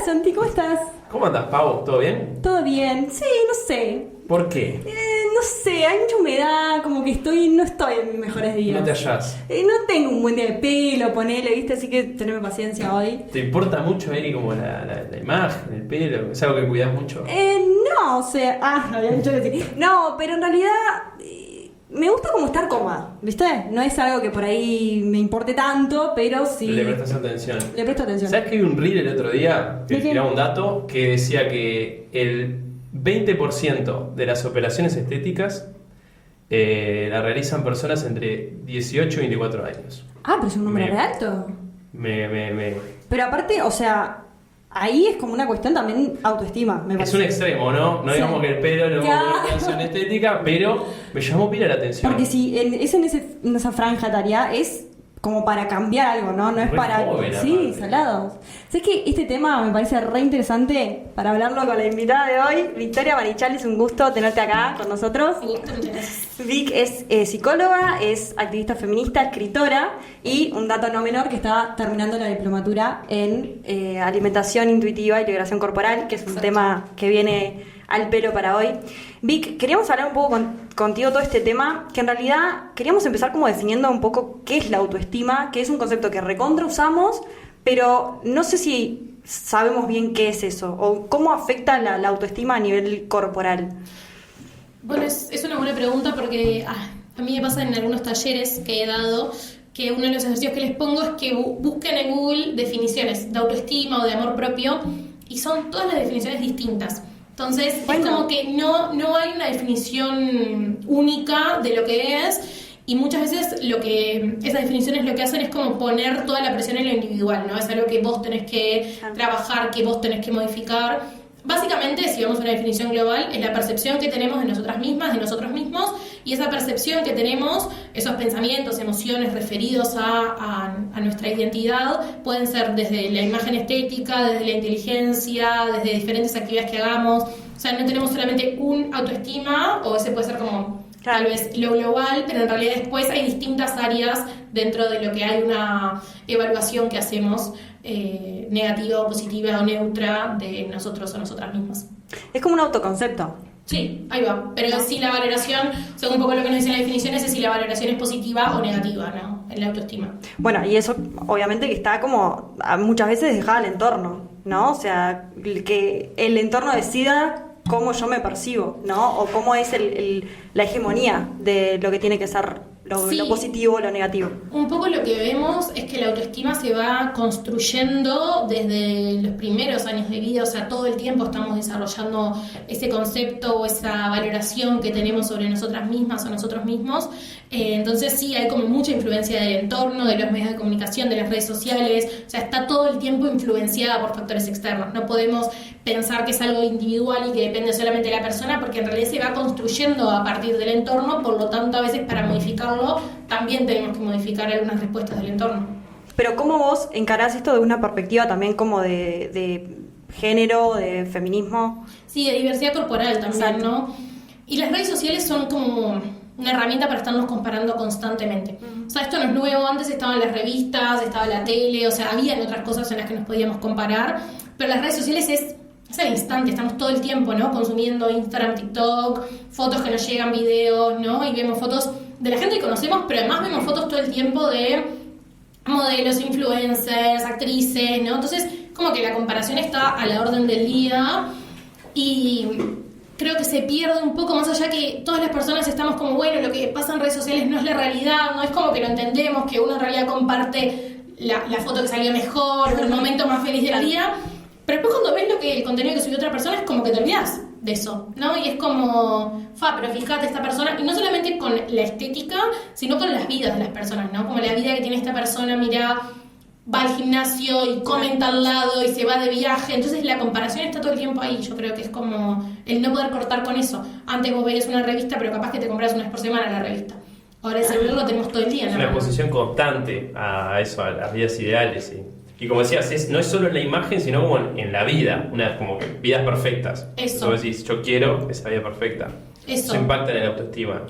Santi, ¿cómo estás? ¿Cómo andas, Pau? ¿Todo bien? ¿Todo bien? Sí, no sé. ¿Por qué? No sé, hay mucha humedad, como que no estoy en mis mejores días. No te hallás. No tengo un buen día de pelo, ponele, ¿viste? Así que teneme paciencia hoy. ¿Te importa mucho, Eri, como la imagen, el pelo? ¿Es algo que cuidas mucho? No, o sea... había dicho que sí. No, pero en realidad... me gusta como estar cómoda, ¿viste? No es algo que por ahí me importe tanto, pero sí... Le prestas atención. Le presto atención. ¿Sabes que vi un reel el otro día? Que ¿De qué? tiraba un dato que decía que el 20% de las operaciones estéticas la realizan personas entre 18 y 24 años. Pero es un número re alto. Pero aparte, o sea... ahí es como una cuestión también autoestima, me parece. Es un extremo, ¿no? No Sí. digamos que el pelo no es Ya. una operación estética, pero me llamó pila la atención. Porque si en esa franja etaria es como para cambiar algo, ¿no? No es Re para... joven, sí, aparte. salados. ¿Sabes que este tema me parece re interesante para hablarlo con la invitada de hoy? Victoria Barichal, es un gusto tenerte acá con nosotros. Vic es psicóloga, es activista feminista, escritora y un dato no menor que está terminando la diplomatura en alimentación intuitiva y liberación corporal, que es un tema que viene al pelo para hoy. Vic, queríamos hablar un poco contigo todo este tema, que en realidad queríamos empezar como definiendo un poco qué es la autoestima, que es un concepto que recontra usamos, pero no sé si sabemos bien qué es eso, o cómo afecta la autoestima a nivel corporal. Bueno, es una buena pregunta porque a mí me pasa en algunos talleres que he dado que uno de los ejercicios que les pongo es que busquen en Google definiciones de autoestima o de amor propio y son todas las definiciones distintas. Entonces, bueno, es como que no hay una definición única de lo que es y muchas veces esas definiciones lo que hacen es como poner toda la presión en lo individual, ¿no? Es algo que vos tenés que trabajar, que vos tenés que modificar. Básicamente, si vamos a una definición global, es la percepción que tenemos de nosotras mismas, de nosotros mismos, y esa percepción que tenemos, esos pensamientos, emociones referidos a nuestra identidad, pueden ser desde la imagen estética, desde la inteligencia, desde diferentes actividades que hagamos. O sea, no tenemos solamente un autoestima, o ese puede ser como tal vez lo global, pero en realidad después hay distintas áreas dentro de lo que hay una evaluación que hacemos, negativa o positiva o neutra de nosotros o nosotras mismas. Es como un autoconcepto. Sí, ahí va. Pero si la valoración, según un poco lo que nos dicen las definiciones, es si la valoración es positiva o negativa, ¿no? En la autoestima. Bueno, y eso obviamente que está como muchas veces dejado al entorno, ¿no? O sea, que el entorno decida cómo yo me percibo, ¿no? O cómo es la hegemonía de lo que tiene que ser lo positivo o lo negativo. Un poco lo que vemos es que la autoestima se va construyendo desde los primeros años de vida, o sea, todo el tiempo estamos desarrollando ese concepto o esa valoración que tenemos sobre nosotras mismas o nosotros mismos. Entonces sí, hay como mucha influencia del entorno, de los medios de comunicación, de las redes sociales, o sea, está todo el tiempo influenciada por factores externos. No podemos pensar que es algo individual y que depende solamente de la persona, porque en realidad se va construyendo a partir del entorno, por lo tanto a veces para modificarlo también tenemos que modificar algunas respuestas del entorno. Pero ¿cómo vos encarás esto de una perspectiva también como de género, de feminismo? Sí, de diversidad corporal también, exacto, ¿no? Y las redes sociales son como una herramienta para estarnos comparando constantemente. O sea, esto no es nuevo, antes estaban las revistas, estaba la tele, o sea, habían otras cosas en las que nos podíamos comparar, pero las redes sociales es al instante, estamos todo el tiempo, ¿no? Consumiendo Instagram, TikTok, fotos que nos llegan, videos, ¿no? Y vemos fotos de la gente que conocemos, pero además vemos fotos todo el tiempo de modelos, influencers, actrices, ¿no? Entonces, como que la comparación está a la orden del día y creo que se pierde un poco, más allá que todas las personas estamos como, bueno, lo que pasa en redes sociales no es la realidad, no es como que lo entendemos, que uno en realidad comparte la foto que salió mejor o el momento más feliz del día, pero después cuando ves el contenido que subió otra persona es como que te olvidas de eso, ¿no? Y es como, pero fíjate esta persona, y no solamente con la estética, sino con las vidas de las personas, ¿no? Como la vida que tiene esta persona, mira, va al gimnasio y come en tal lado y se va de viaje, entonces la comparación está todo el tiempo ahí. Yo creo que es como el no poder cortar con eso. Antes vos veías una revista, pero capaz que te compras una vez por semana la revista. Ahora el celular lo tenemos todo el día, ¿no? Es una exposición constante a eso, a las vidas ideales, y como decías, no es solo en la imagen, sino como en la vida, como vidas perfectas. Eso. Vos decís, yo quiero esa vida perfecta. Eso impacta en la autoestima.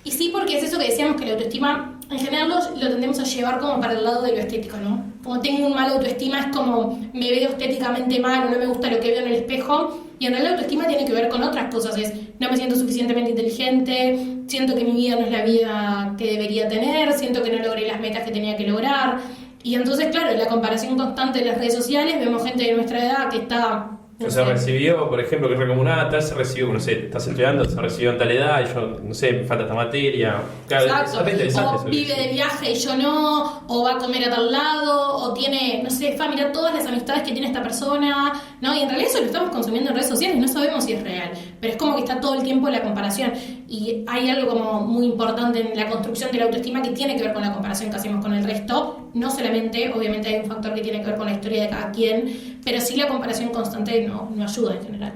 Y sí, porque es eso que decíamos, que la autoestima en general lo tendemos a llevar como para el lado de lo estético, ¿no? como tengo un mal autoestima, es como me veo estéticamente mal o no me gusta lo que veo en el espejo. Y en realidad la autoestima tiene que ver con otras cosas, es no me siento suficientemente inteligente, siento que mi vida no es la vida que debería tener, siento que no logré las metas que tenía que lograr. Y entonces, claro, en la comparación constante de las redes sociales vemos gente de nuestra edad que está... O sea, recibió, por ejemplo, que es como tal se recibió, no sé, estás estudiando, se recibió en tal edad y yo, no sé, me falta esta materia. Claro, exacto. Es interesante o eso, vive de viaje y yo no, o va a comer a tal lado, o tiene, no sé, va a mirar todas las amistades que tiene esta persona, ¿no? Y en realidad eso lo estamos consumiendo en redes sociales y no sabemos si es real, pero es como que está todo el tiempo la comparación. Y hay algo como muy importante en la construcción de la autoestima que tiene que ver con la comparación que hacemos con el resto. No solamente, obviamente hay un factor que tiene que ver con la historia de cada quien, pero sí la comparación constante no ayuda en general.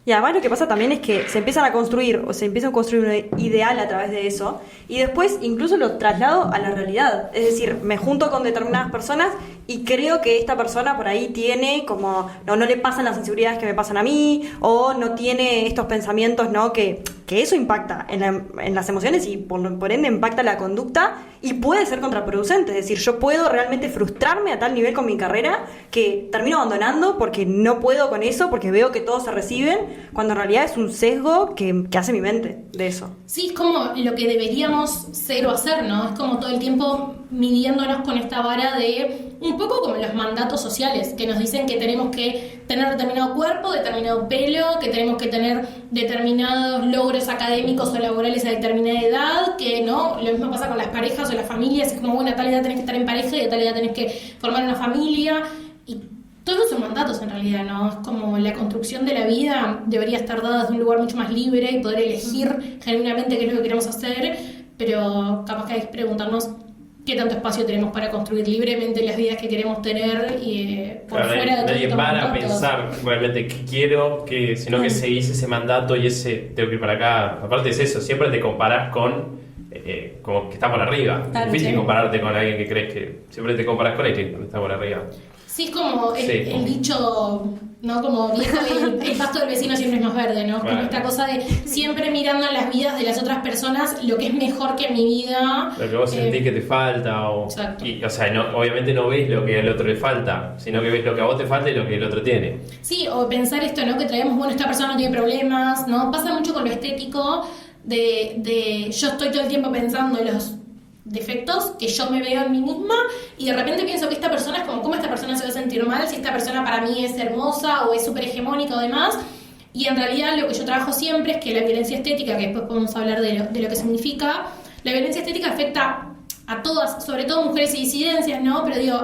Y además lo que pasa también es que se empiezan a construir un ideal a través de eso y después incluso lo traslado a la realidad. Es decir, me junto con determinadas personas y creo que esta persona por ahí tiene como, no le pasan las inseguridades que me pasan a mí o no tiene estos pensamientos, ¿no? Que eso impacta en las emociones y por ende impacta la conducta y puede ser contraproducente. Es decir, yo puedo realmente frustrarme a tal nivel con mi carrera que termino abandonando porque no puedo con eso, porque veo que todos se reciben, cuando en realidad es un sesgo que hace mi mente de eso. Sí, es como lo que deberíamos ser o hacer, ¿no? Es como todo el tiempo midiéndonos con esta vara de un poco como los mandatos sociales que nos dicen que tenemos que tener determinado cuerpo, determinado pelo, que tenemos que tener determinados logros académicos o laborales a determinada edad, que no, lo mismo pasa con las parejas o las familias, es como, bueno, a tal edad tenés que estar en pareja y a tal edad tenés que formar una familia, y todos son mandatos en realidad, ¿no? Es como la construcción de la vida debería estar dada desde un lugar mucho más libre y poder elegir genuinamente qué es lo que queremos hacer, pero capaz que hay que preguntarnos qué tanto espacio tenemos para construir libremente las vidas que queremos tener y por fuera de nadie todos para estos a pensar realmente qué quiero, sino que seguís ese mandato y ese tengo que ir para acá. Aparte es eso, siempre te comparás con como que está por arriba. Claro, es difícil sí. compararte con alguien que crees que siempre te comparás con alguien que está por arriba. Sí, es como Sí. el dicho, ¿no? Como viejo, el pasto del vecino siempre es más verde, ¿no? Bueno. Como esta cosa de siempre mirando en las vidas de las otras personas lo que es mejor que mi vida. Lo que vos sentís que te falta Exacto. o sea, obviamente no ves lo que al otro le falta, sino que ves lo que a vos te falta y lo que el otro tiene. Sí, o pensar esto, ¿no? Que traemos, bueno, esta persona no tiene problemas, ¿no? Pasa mucho con lo estético de yo estoy todo el tiempo pensando en los defectos que yo me veo en mí misma y de repente pienso que esta persona es como, ¿cómo esta persona se va a sentir mal si esta persona para mí es hermosa o es súper hegemónica o demás? Y en realidad lo que yo trabajo siempre es que la violencia estética, que después podemos hablar de lo que significa, la violencia estética afecta a todas, sobre todo mujeres y disidencias, ¿no? Pero digo,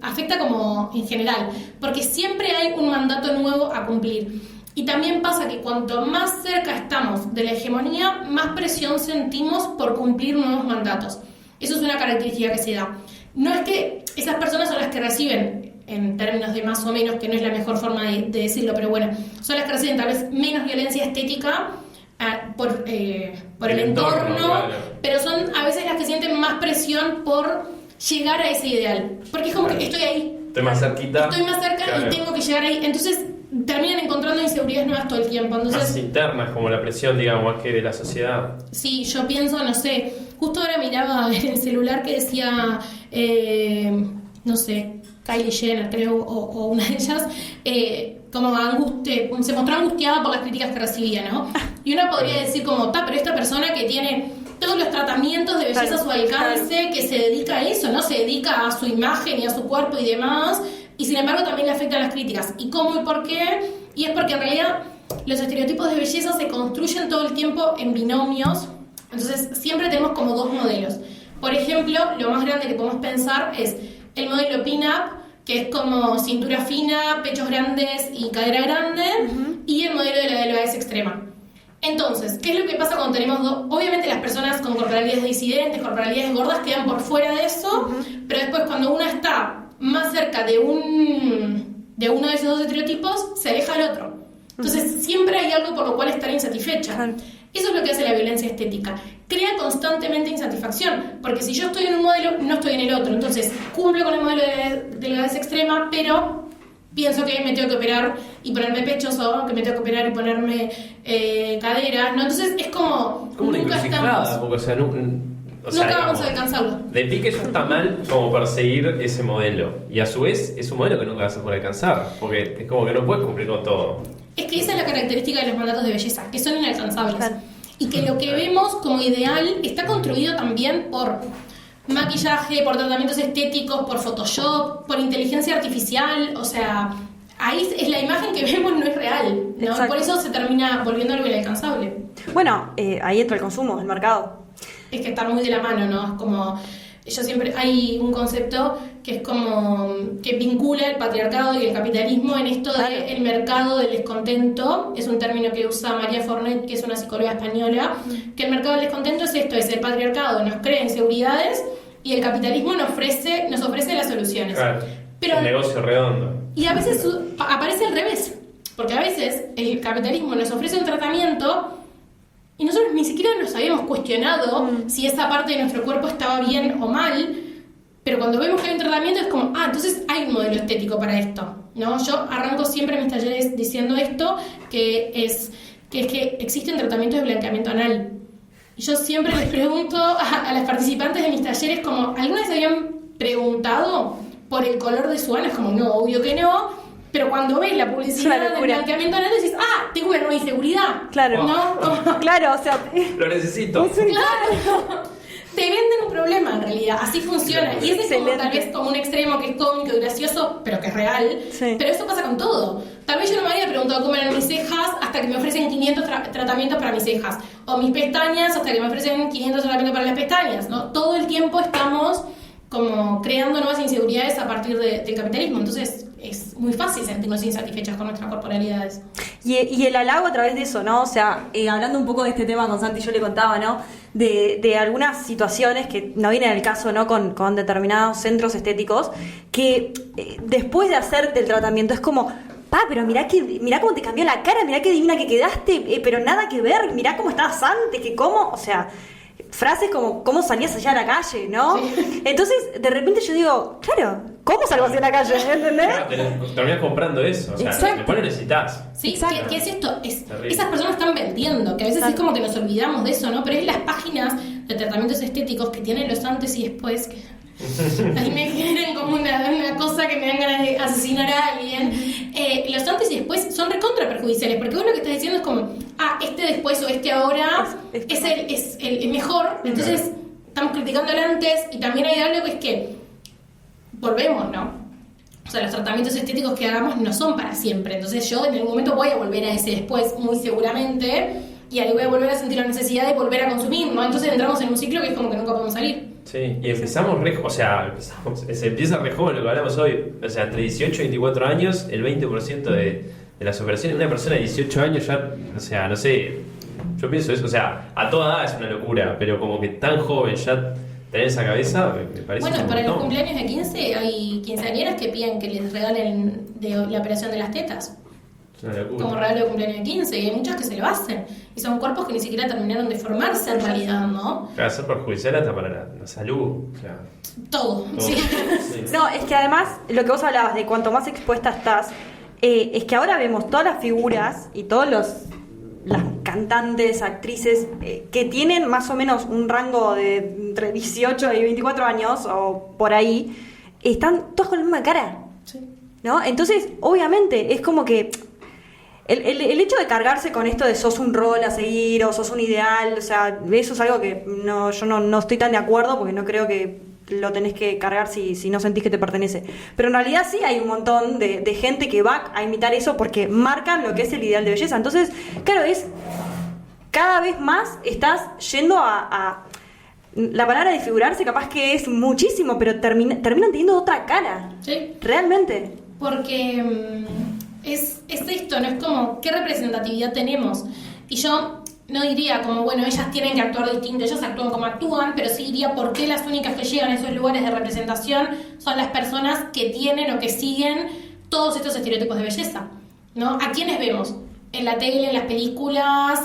afecta como en general, porque siempre hay un mandato nuevo a cumplir. Y también pasa que cuanto más cerca estamos de la hegemonía, más presión sentimos por cumplir nuevos mandatos. Eso es una característica que se da. No es que esas personas son las que reciben, en términos de más o menos, que no es la mejor forma de decirlo, pero bueno, son las que reciben tal vez menos violencia estética por el entorno, claro. Pero son a veces las que sienten más presión por llegar a ese ideal. Porque es como que estoy ahí. Estoy más cerquita. Estoy más cerca, claro. Y tengo que llegar ahí. Entonces terminan encontrando inseguridades nuevas todo el tiempo. Entonces, más internas, como la presión, digamos, más que de la sociedad. Sí, yo pienso, no sé, justo ahora miraba en el celular que decía, no sé, Kylie Jenner, creo, o una de ellas, como se mostró angustiada por las críticas que recibía, ¿no? Y uno podría decir como, pero esta persona que tiene todos los tratamientos de belleza a su alcance, que se dedica a eso, ¿no? Se dedica a su imagen y a su cuerpo y demás, y sin embargo también le afectan las críticas. ¿Y cómo y por qué? Y es porque en realidad los estereotipos de belleza se construyen todo el tiempo en binomios, entonces siempre tenemos como dos modelos. Por ejemplo, lo más grande que podemos pensar es el modelo pin-up, que es como cintura fina, pechos grandes y cadera grande, y el modelo de la delgadez extrema. Entonces, ¿qué es lo que pasa cuando tenemos dos? Obviamente las personas con corporalidades disidentes, corporalidades gordas quedan por fuera de eso, pero después cuando una está más cerca de uno de esos dos estereotipos, se aleja del otro. Entonces siempre hay algo por lo cual estar insatisfecha. Eso es lo que hace la violencia estética. Crea constantemente insatisfacción, porque si yo estoy en un modelo, no estoy en el otro. Entonces cumplo con el modelo de delgadez extrema, pero pienso que me tengo que operar y ponerme pechos, o que me tengo que operar y ponerme caderas, ¿no? Entonces es como una nunca encrucijada, estamos. porque o sea, O sea, nunca vamos a digamos, alcanzarlo. de pique ya está mal como perseguir ese modelo. Y a su vez es un modelo que nunca vas a poder alcanzar. Porque es como que no puedes cumplir con todo. Es que esa es la característica de los mandatos de belleza, que son inalcanzables. Claro. Y que lo que vemos como ideal está construido también por maquillaje, por tratamientos estéticos, por Photoshop, por inteligencia artificial. O sea, ahí es la imagen que vemos no es real, ¿no? Exacto. Por eso se termina volviendo algo inalcanzable. Bueno, ahí entra el consumo, el mercado. Es que está muy de la mano, ¿no? Es como... Yo siempre... Hay un concepto que es como... que vincula el patriarcado y el capitalismo en esto Claro. de el mercado del descontento. Es un término que usa María Fornet, que es una psicóloga española, que el mercado del descontento es esto, es el patriarcado nos crea inseguridades y el capitalismo nos ofrece las soluciones. Claro. Pero, Un negocio redondo. y a veces aparece al revés, porque a veces el capitalismo nos ofrece un tratamiento y nosotros ni siquiera nos habíamos cuestionado si esa parte de nuestro cuerpo estaba bien o mal, pero cuando vemos que hay un tratamiento es como, entonces hay un modelo estético para esto, ¿no? Yo arranco siempre mis talleres diciendo esto, que es que existen tratamientos de blanqueamiento anal. Y yo siempre les pregunto a las participantes de mis talleres como, ¿alguna vez habían preguntado por el color de su ano? Es como, no, obvio que no. Pero cuando ves la publicidad del blanqueamiento anal decís, tengo una nueva inseguridad. Claro. ¿No? Como, Claro, o sea... Lo necesito. claro. Te venden un problema en realidad, así funciona. Y ese es como, Excelente. tal vez como un extremo que es cómico y gracioso, pero que es real. Sí. Pero eso pasa con todo. Tal vez yo no me había preguntado cómo eran mis cejas hasta que me ofrecen 500 tratamientos para mis cejas. O mis pestañas hasta que me ofrecen 500 tratamientos para las pestañas, ¿no? Todo el tiempo estamos como creando nuevas inseguridades a partir del capitalismo. Entonces es muy fácil sentirnos insatisfechos con nuestras corporalidades. Y el halago a través de eso, ¿no? O sea, hablando un poco de este tema con Santi, yo le contaba, ¿no? De algunas situaciones que no vienen al caso, ¿no? Con determinados centros estéticos, que después de hacerte el tratamiento es como, pero mirá cómo te cambió la cara, mirá qué divina que quedaste, pero nada que ver, mirá cómo estabas antes, que cómo, o sea... Frases como, ¿cómo salías allá a la calle, no? Sí. Entonces, de repente yo digo, claro, ¿cómo salgo hacia la calle? ¿Entendés? Claro, terminás comprando eso. O sea, Exacto. después lo necesitas. Sí, Exacto. ¿qué es esto? Terrible. Esas personas están vendiendo, que a veces Exacto. es como que nos olvidamos de eso, ¿no? Pero es las páginas de tratamientos estéticos que tienen los antes y después, que ahí me generan como una cosa que me dan ganas de asesinar a alguien. Los antes y después son recontra perjudiciales, porque vos lo que estás diciendo es como, este después o este ahora es el mejor, entonces estamos criticando el antes y también hay algo que es que volvemos, ¿no? O sea, los tratamientos estéticos que hagamos no son para siempre. Entonces yo en algún momento voy a volver a ese después, muy seguramente, y ahí voy a volver a sentir la necesidad de volver a consumir, ¿no? Entonces entramos en un ciclo que es como que nunca podemos salir. Sí, y empezamos se empieza re joven lo que hablamos hoy. O sea, entre 18 y 24 años, el 20% de las operaciones. Una persona de 18 años ya, o sea, no sé, yo pienso eso, o sea, a toda edad es una locura, pero como que tan joven ya tener esa cabeza, me parece Bueno, un para los montón. cumpleaños de 15 hay quinceañeras que piden que les regalen de la operación de las tetas Es una locura. como regalo de cumpleaños de 15, y hay muchas que se lo hacen y son cuerpos que ni siquiera terminaron de formarse en realidad, ¿no? Claro, ser perjudicial hasta para la salud. O sea, Todo, todo. sí. Sí. No, es que además, lo que vos hablabas de cuanto más expuesta estás, es que ahora vemos todas las figuras y todos las cantantes, actrices que tienen más o menos un rango de entre 18 y 24 años o por ahí, están todos con la misma cara, Sí. ¿no? Entonces, obviamente, es como que el hecho de cargarse con esto de sos un rol a seguir o sos un ideal, o sea, eso es algo que yo no estoy tan de acuerdo porque no creo que lo tenés que cargar si no sentís que te pertenece. Pero en realidad sí hay un montón de gente que va a imitar eso porque marcan lo que es el ideal de belleza. Entonces, claro, es cada vez más estás yendo a la palabra desfigurarse capaz que es muchísimo, pero terminan teniendo otra cara. Sí. Realmente. Porque es esto, ¿no? Es como, ¿qué representatividad tenemos? Y yo no diría como, bueno, ellas tienen que actuar distinto, ellas actúan como actúan, pero sí diría por qué las únicas que llegan a esos lugares de representación son las personas que tienen o que siguen todos estos estereotipos de belleza, ¿no? ¿A quiénes vemos? En la tele, en las películas,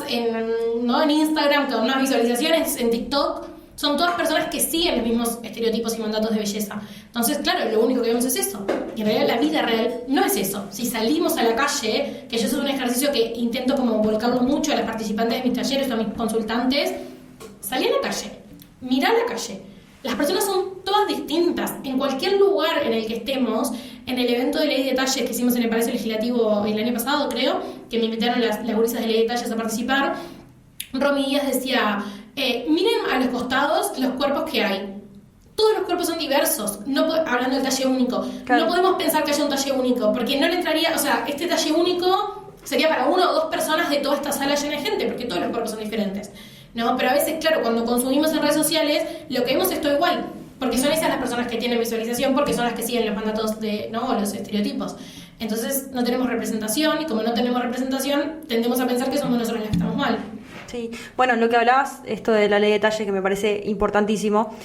¿no? En Instagram, con unas visualizaciones, en TikTok. Son todas personas que siguen los mismos estereotipos y mandatos de belleza. Entonces, claro, lo único que vemos es eso. Y en realidad la vida real no es eso. Si salimos a la calle, que yo es un ejercicio que intento como volcarlo mucho a las participantes de mis talleres o a mis consultantes, salí a la calle. mirá la calle. Las personas son todas distintas. En cualquier lugar en el que estemos, en el evento de Ley de Talles que hicimos en el Palacio Legislativo el año pasado, creo, que me invitaron las gurisas de Ley de Talles a participar, Romy Díaz decía, miren a los costados los cuerpos que hay. Todos los cuerpos son diversos, hablando del talle único. Claro. No podemos pensar que haya un talle único, porque no le entraría, o sea, este talle único sería para 1 o 2 personas de toda esta sala llena de gente, porque todos los cuerpos son diferentes. ¿No? Pero a veces, claro, cuando consumimos en redes sociales, lo que vemos es todo igual, porque son esas las personas que tienen visualización, porque son las que siguen los mandatos de, ¿no? Los estereotipos. Entonces no tenemos representación, y como no tenemos representación, tendemos a pensar que somos nosotros los que estamos mal. Sí, bueno, lo que hablabas, esto de la ley de talle, que me parece importantísimo.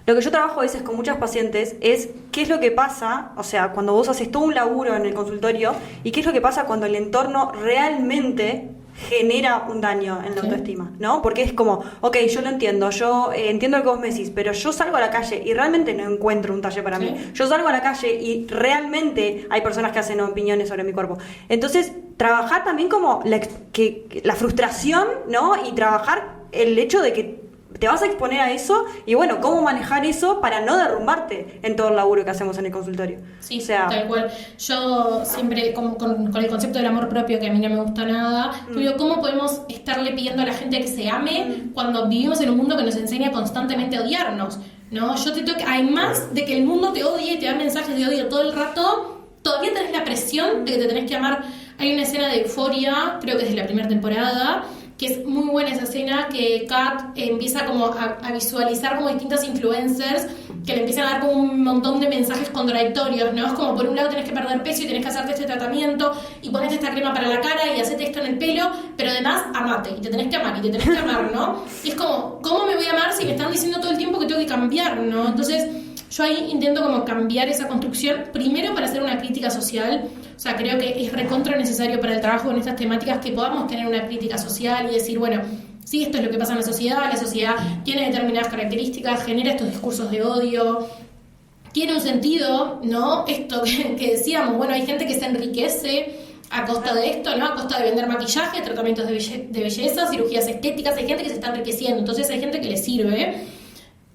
Lo que yo trabajo a veces con muchas pacientes es qué es lo que pasa, o sea, cuando vos haces todo un laburo en el consultorio, y qué es lo que pasa cuando el entorno realmente genera un daño en la autoestima, ¿no? Porque es como, ok, yo lo entiendo, yo entiendo lo que vos me decís, pero yo salgo a la calle y realmente no encuentro un talle para mí. Yo salgo a la calle y realmente hay personas que hacen opiniones sobre mi cuerpo. Entonces, trabajar también como la frustración, ¿no? Y trabajar el hecho de que te vas a exponer a eso y bueno, cómo manejar eso para no derrumbarte en todo el laburo que hacemos en el consultorio. Sí, o sea, tal cual. Yo siempre, con el concepto del amor propio, que a mí no me gusta nada, digo, ¿cómo podemos estarle pidiendo a la gente que se ame cuando vivimos en un mundo que nos enseña constantemente a odiarnos? ¿No? Yo te tengo que, además de que el mundo te odie y te da mensajes de odio todo el rato, todavía tenés la presión de que te tenés que amar. Hay una escena de Euphoria, creo que es de la primera temporada, que es muy buena esa escena, que Kat empieza como a visualizar como distintas influencers que le empiezan a dar como un montón de mensajes contradictorios, ¿no? Es como, por un lado tenés que perder peso y tenés que hacerte este tratamiento y ponete esta crema para la cara y hacete esto en el pelo, pero además amate y te tenés que amar y te tenés que amar, ¿no? Y es como, ¿cómo me voy a amar si me están diciendo todo el tiempo que tengo que cambiar, ¿no? Entonces, yo ahí intento como cambiar esa construcción, primero para hacer una crítica social. O sea, creo que es recontra necesario para el trabajo en estas temáticas que podamos tener una crítica social y decir, bueno, sí, esto es lo que pasa en la sociedad tiene determinadas características, genera estos discursos de odio, tiene un sentido, ¿no? Esto que decíamos, bueno, hay gente que se enriquece a costa de esto, ¿no? A costa de vender maquillaje, tratamientos de belleza, cirugías estéticas, hay gente que se está enriqueciendo, entonces hay gente que le sirve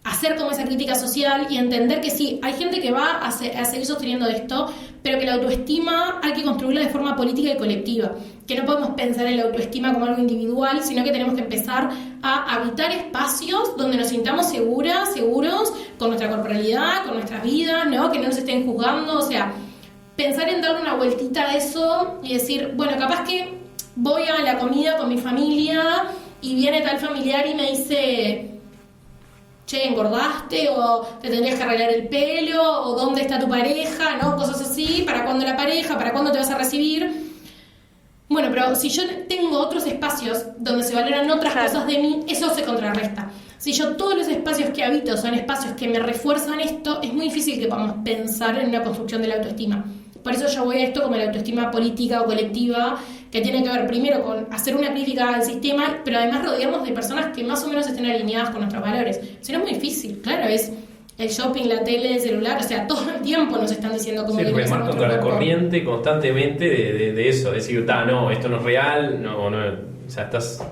hacer como esa crítica social y entender que sí, hay gente que va a seguir sosteniendo esto, pero que la autoestima hay que construirla de forma política y colectiva, que no podemos pensar en la autoestima como algo individual, sino que tenemos que empezar a habitar espacios donde nos sintamos seguros con nuestra corporalidad, con nuestras vidas, ¿no? Que no nos estén juzgando, o sea, pensar en darle una vueltita a eso y decir, bueno, capaz que voy a la comida con mi familia y viene tal familiar y me dice, che, engordaste, o te tendrías que arreglar el pelo, o dónde está tu pareja, ¿no? Cosas así, ¿para cuándo la pareja? ¿Para cuándo te vas a recibir? Bueno, pero si yo tengo otros espacios donde se valoran otras cosas de mí, eso se contrarresta. Si yo todos los espacios que habito son espacios que me refuerzan esto, es muy difícil que podamos pensar en una construcción de la autoestima. Por eso yo voy a esto como la autoestima política o colectiva, que tiene que ver primero con hacer una crítica al sistema, pero además rodearnos de personas que más o menos estén alineadas con nuestros valores. Si no es muy difícil, claro, es el shopping, la tele, el celular, o sea, todo el tiempo nos están diciendo cómo debe ser nuestro contra la cuerpo. corriente constantemente de eso, de decir, no, esto no es real, no, o sea, estás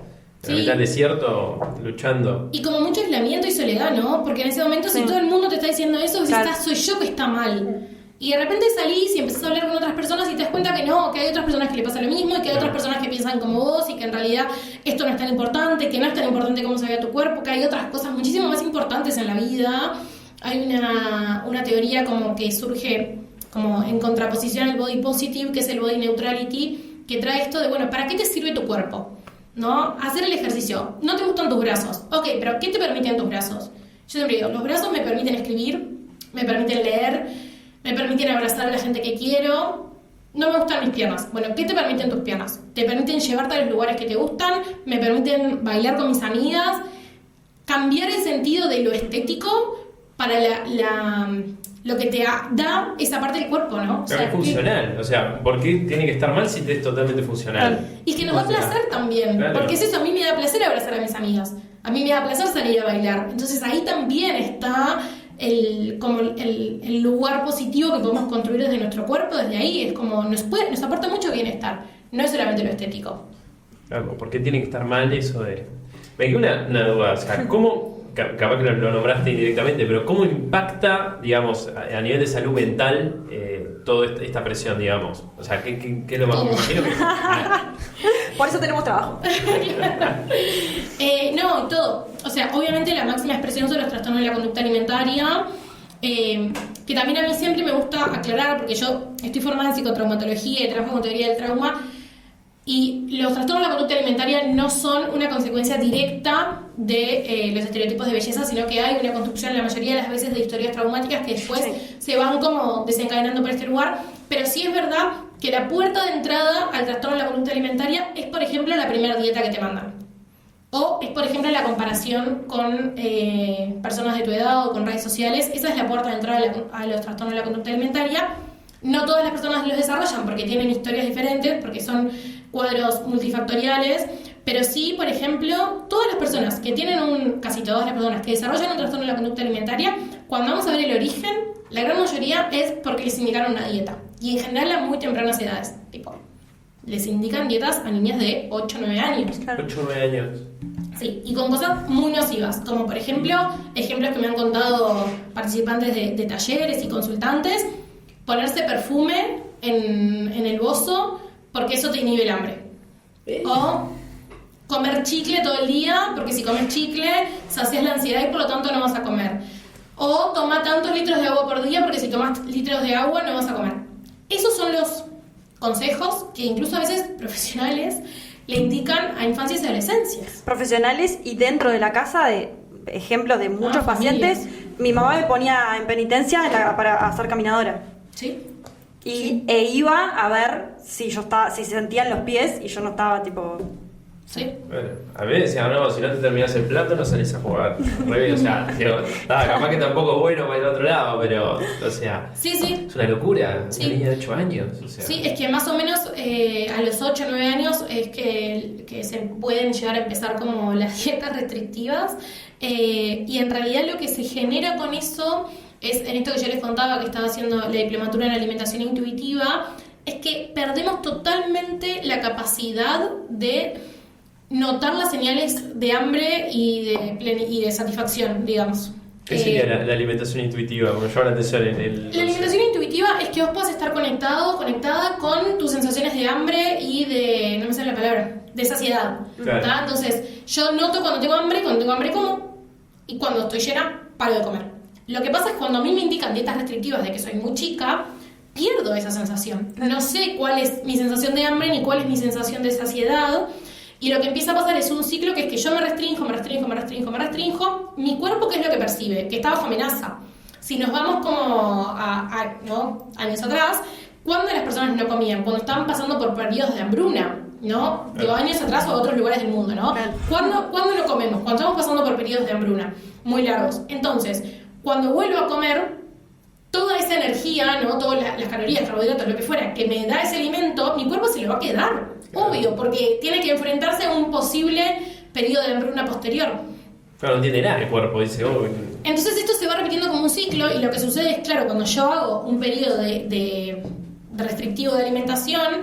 en la mitad del desierto luchando. Y como mucho aislamiento y soledad, ¿no? Porque en ese momento si todo el mundo te está diciendo eso, claro, soy yo que está mal. Y de repente salís y empezás a hablar con otras personas y te das cuenta que no, que hay otras personas que le pasa lo mismo y que hay otras personas que piensan como vos y que en realidad esto no es tan importante, que no es tan importante como se ve a tu cuerpo, que hay otras cosas muchísimo más importantes en la vida. Hay una teoría como que surge como en contraposición al body positive, que es el body neutrality, que trae esto de, bueno, ¿para qué te sirve tu cuerpo? ¿No? Hacer el ejercicio. No te gustan tus brazos. Ok, pero ¿qué te permiten tus brazos? Yo siempre digo, los brazos me permiten escribir, me permiten leer, me permiten abrazar a la gente que quiero. No me gustan mis piernas. Bueno, ¿qué te permiten tus piernas? Te permiten llevarte a los lugares que te gustan, me permiten bailar con mis amigas, cambiar el sentido de lo estético para lo que te da esa parte del cuerpo, ¿no? O sea, es funcional. O sea, ¿por qué tiene que estar mal si te es totalmente funcional? Y que nos da placer también. Claro. Porque es eso, a mí me da placer abrazar a mis amigas. A mí me da placer salir a bailar. Entonces ahí también está el lugar positivo que podemos construir desde nuestro cuerpo, desde ahí. Es como, nos aporta mucho bienestar. No es solamente lo estético. Claro, ¿por qué tiene que estar mal eso de...? Me queda una duda, o sea, ¿cómo capaz que lo nombraste indirectamente, pero ¿cómo impacta, digamos, a nivel de salud mental toda esta presión, digamos? O sea, ¿qué es lo más? Me imagino que... Por eso tenemos trabajo. No, todo. O sea, obviamente la máxima expresión son los trastornos de la conducta alimentaria, que también a mí siempre me gusta aclarar, porque yo estoy formada en psicotraumatología y trabajo con teoría del trauma, y los trastornos de la conducta alimentaria no son una consecuencia directa de los estereotipos de belleza, sino que hay una construcción la mayoría de las veces de historias traumáticas que después se van como desencadenando por este lugar. Pero sí es verdad que la puerta de entrada al trastorno de la conducta alimentaria es, por ejemplo, la primera dieta que te mandan. O es, por ejemplo, la comparación con personas de tu edad o con redes sociales. Esa es la puerta de entrada a los trastornos de la conducta alimentaria. No todas las personas los desarrollan porque tienen historias diferentes, porque son cuadros multifactoriales, pero sí, por ejemplo, todas las personas que tienen casi todas las personas que desarrollan un trastorno de la conducta alimentaria, cuando vamos a ver el origen, la gran mayoría es porque les indicaron una dieta. Y en general a muy tempranas edades, tipo, les indican dietas a niñas de 8 o 9 años. 8 o 9 años. Sí, y con cosas muy nocivas, como por ejemplo, ejemplos que me han contado participantes de talleres y consultantes, ponerse perfume en el bozo porque eso te inhibe el hambre. O comer chicle todo el día, porque si comes chicle sacias la ansiedad y por lo tanto no vas a comer. O toma tantos litros de agua por día, porque si tomas litros de agua no vas a comer. Esos son los consejos que incluso a veces profesionales le indican a infancias y adolescencias. Profesionales y dentro de la casa, de ejemplos de muchos pacientes. Mi mamá me ponía en penitencia para hacer caminadora. ¿Sí? E iba a ver si se sentían los pies y yo no estaba tipo... Sí. Bueno, a mí me decían, no, si no te terminas el plato no salís a jugar. O sea, capaz que tampoco es bueno para el otro lado, pero, o sea, sí. Es una locura. Sí. Una niña de 8 años. O sea. Sí, es que más o menos a los 8 o 9 años es que se pueden llegar a empezar como las dietas restrictivas, y en realidad lo que se genera con eso es, en esto que yo les contaba que estaba haciendo la diplomatura en alimentación intuitiva, es que perdemos totalmente la capacidad de notar las señales de hambre y de satisfacción, digamos. ¿Qué sería la alimentación intuitiva? Como llama la atención La alimentación intuitiva es que vos puedas estar conectada con tus sensaciones de hambre y de, no me sale la palabra, de saciedad. Claro. Entonces, yo noto cuando tengo hambre como, y cuando estoy llena, paro de comer. Lo que pasa es cuando a mí me indican dietas restrictivas de que soy muy chica, pierdo esa sensación. No sé cuál es mi sensación de hambre ni cuál es mi sensación de saciedad. Y lo que empieza a pasar es un ciclo que es que yo me restrinjo, mi cuerpo, ¿qué es lo que percibe? Que está bajo amenaza. Si nos vamos como años atrás, ¿cuándo las personas no comían? Cuando estaban pasando por periodos de hambruna, ¿no? Digo, años atrás o otros lugares del mundo, ¿no? ¿Cuándo no comemos? Cuando estamos pasando por periodos de hambruna muy largos. Entonces, cuando vuelvo a comer, toda esa energía, ¿no? Todas las calorías, carbohidratos, lo que fuera, que me da ese alimento, mi cuerpo se lo va a quedar. Obvio, porque tiene que enfrentarse a un posible periodo de hambruna posterior. Claro, no entiende nada el cuerpo, dice. Entonces esto se va repitiendo como un ciclo y lo que sucede es, claro, cuando yo hago un periodo de restrictivo de alimentación,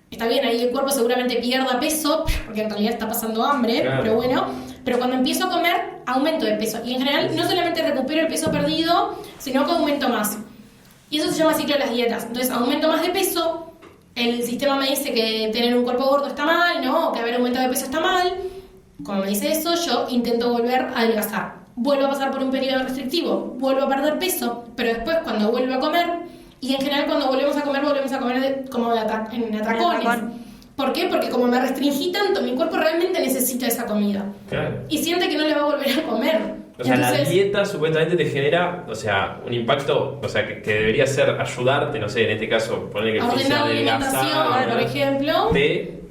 está bien, ahí el cuerpo seguramente pierda peso, porque en realidad está pasando hambre, claro. Pero bueno, pero cuando empiezo a comer, aumento de peso. Y en general no solamente recupero el peso perdido, sino que aumento más. Y eso se llama ciclo de las dietas. Entonces aumento más de peso, el sistema me dice que tener un cuerpo gordo está mal, ¿no? O que haber aumentado de peso está mal. Como me dice eso, yo intento volver a adelgazar. Vuelvo a pasar por un periodo restrictivo, vuelvo a perder peso, pero después cuando vuelvo a comer, y en general cuando volvemos a comer como en atracones. ¿Por qué? Porque como me restringí tanto, mi cuerpo realmente necesita esa comida. Claro. Y siente que no le va a volver a comer. O sea, entonces, la dieta supuestamente te genera, o sea, un impacto, o sea, que debería ser ayudarte, no sé, en este caso, poner que ordenar la alimentación, por ejemplo.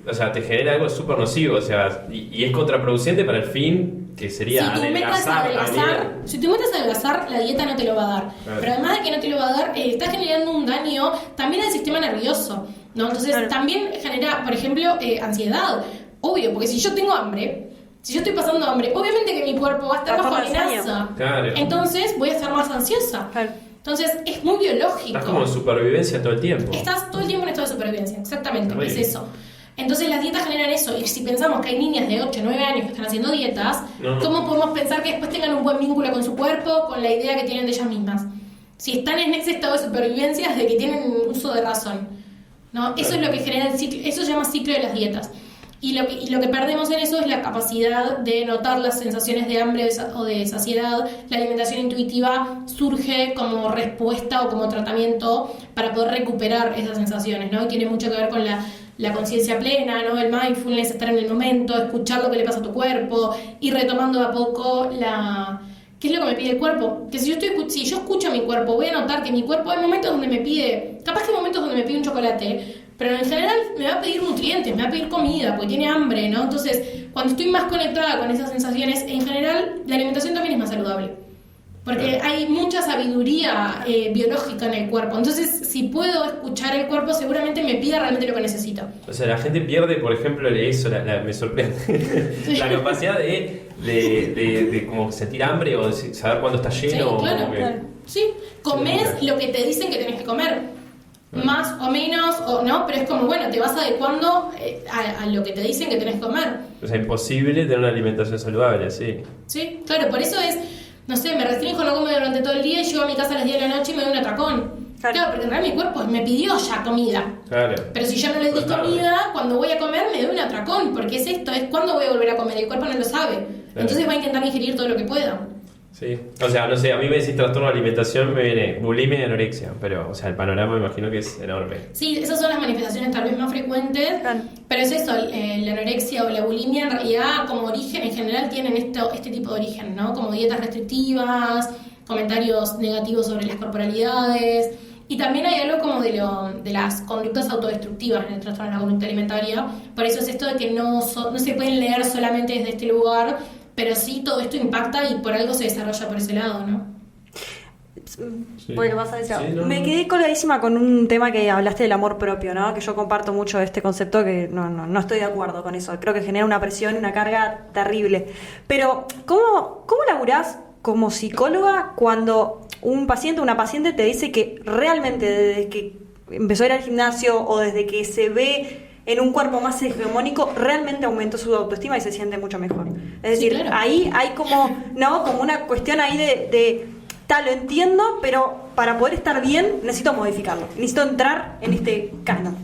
O sea, te genera algo súper nocivo, o sea, y es contraproducente para el fin que sería adelgazar. Si tu meta es adelgazar, la dieta no te lo va a dar. Claro. Pero además de que no te lo va a dar, está generando un daño también al sistema nervioso, ¿no? Entonces, claro. También genera, por ejemplo, ansiedad. Obvio, porque si yo tengo hambre, si yo estoy pasando hambre, obviamente que mi cuerpo va a estar bajo amenaza. Claro. Entonces voy a estar más ansiosa. Claro. Entonces es muy biológico. Estás como en supervivencia todo el tiempo. Estás todo el tiempo en estado de supervivencia, exactamente, es eso. Entonces las dietas generan eso, y si pensamos que hay niñas de 8 o 9 años que están haciendo dietas, ¿cómo podemos pensar que después tengan un buen vínculo con su cuerpo, con la idea que tienen de ellas mismas? Si están en ese estado de supervivencia es de que tienen uso de razón, ¿no? Eso es lo que genera el ciclo, eso se llama ciclo de las dietas. Y lo que perdemos en eso es la capacidad de notar las sensaciones de hambre o de saciedad. La alimentación intuitiva surge como respuesta o como tratamiento para poder recuperar esas sensaciones, ¿no? Y tiene mucho que ver con la conciencia plena, ¿no? El mindfulness, estar en el momento, escuchar lo que le pasa a tu cuerpo, ir retomando a poco ¿qué es lo que me pide el cuerpo? Que si yo escucho a mi cuerpo, voy a notar que mi cuerpo hay momentos donde me pide, capaz que hay momentos donde me pide un chocolate, pero en general me va a pedir nutrientes, me va a pedir comida, porque tiene hambre, ¿no? Entonces, cuando estoy más conectada con esas sensaciones, en general, la alimentación también es más saludable. Porque hay mucha sabiduría biológica en el cuerpo. Entonces, si puedo escuchar el cuerpo, seguramente me pida realmente lo que necesito. O sea, la gente pierde, por ejemplo, eso, me sorprende, la capacidad de como sentir hambre o de saber cuándo está lleno. Sí, claro, claro. Sí, comés lo que te dicen que tenés que comer. Más o menos, o no, pero es como, bueno, te vas adecuando a lo que te dicen que tenés que comer. O sea, imposible tener una alimentación saludable, sí. Sí, claro, por eso es, no sé, me restringo, no como durante todo el día y llego a mi casa a las 10 de la noche y me doy un atracón. Claro, porque en realidad mi cuerpo me pidió ya comida. Claro. Pero si yo no le di comida, cuando voy a comer me doy un atracón, porque es cuándo voy a volver a comer, el cuerpo no lo sabe. Claro. Entonces va a intentar ingerir todo lo que pueda. Sí, o sea, no sé, a mí me decís trastorno de alimentación, me viene bulimia y anorexia, pero, o sea, el panorama me imagino que es enorme. Sí, esas son las manifestaciones tal vez más frecuentes, pero es eso, la anorexia o la bulimia en realidad como origen, en general tienen este tipo de origen, ¿no? Como dietas restrictivas, comentarios negativos sobre las corporalidades, y también hay algo como de las conductas autodestructivas en el trastorno de la conducta alimentaria, por eso es esto de que no se pueden leer solamente desde este lugar, pero sí todo esto impacta y por algo se desarrolla por ese lado, ¿no? Sí. Porque vas a decir, me quedé colgadísima con un tema que hablaste del amor propio, ¿no? Que yo comparto mucho este concepto, que no estoy de acuerdo con eso. Creo que genera una presión y una carga terrible. Pero, ¿cómo laburás como psicóloga cuando un paciente o una paciente te dice que realmente desde que empezó a ir al gimnasio o desde que se ve en un cuerpo más hegemónico, realmente aumentó su autoestima y se siente mucho mejor? Es decir, sí, claro. Ahí hay como una cuestión ahí de lo entiendo, pero para poder estar bien necesito modificarlo, necesito entrar en este canon.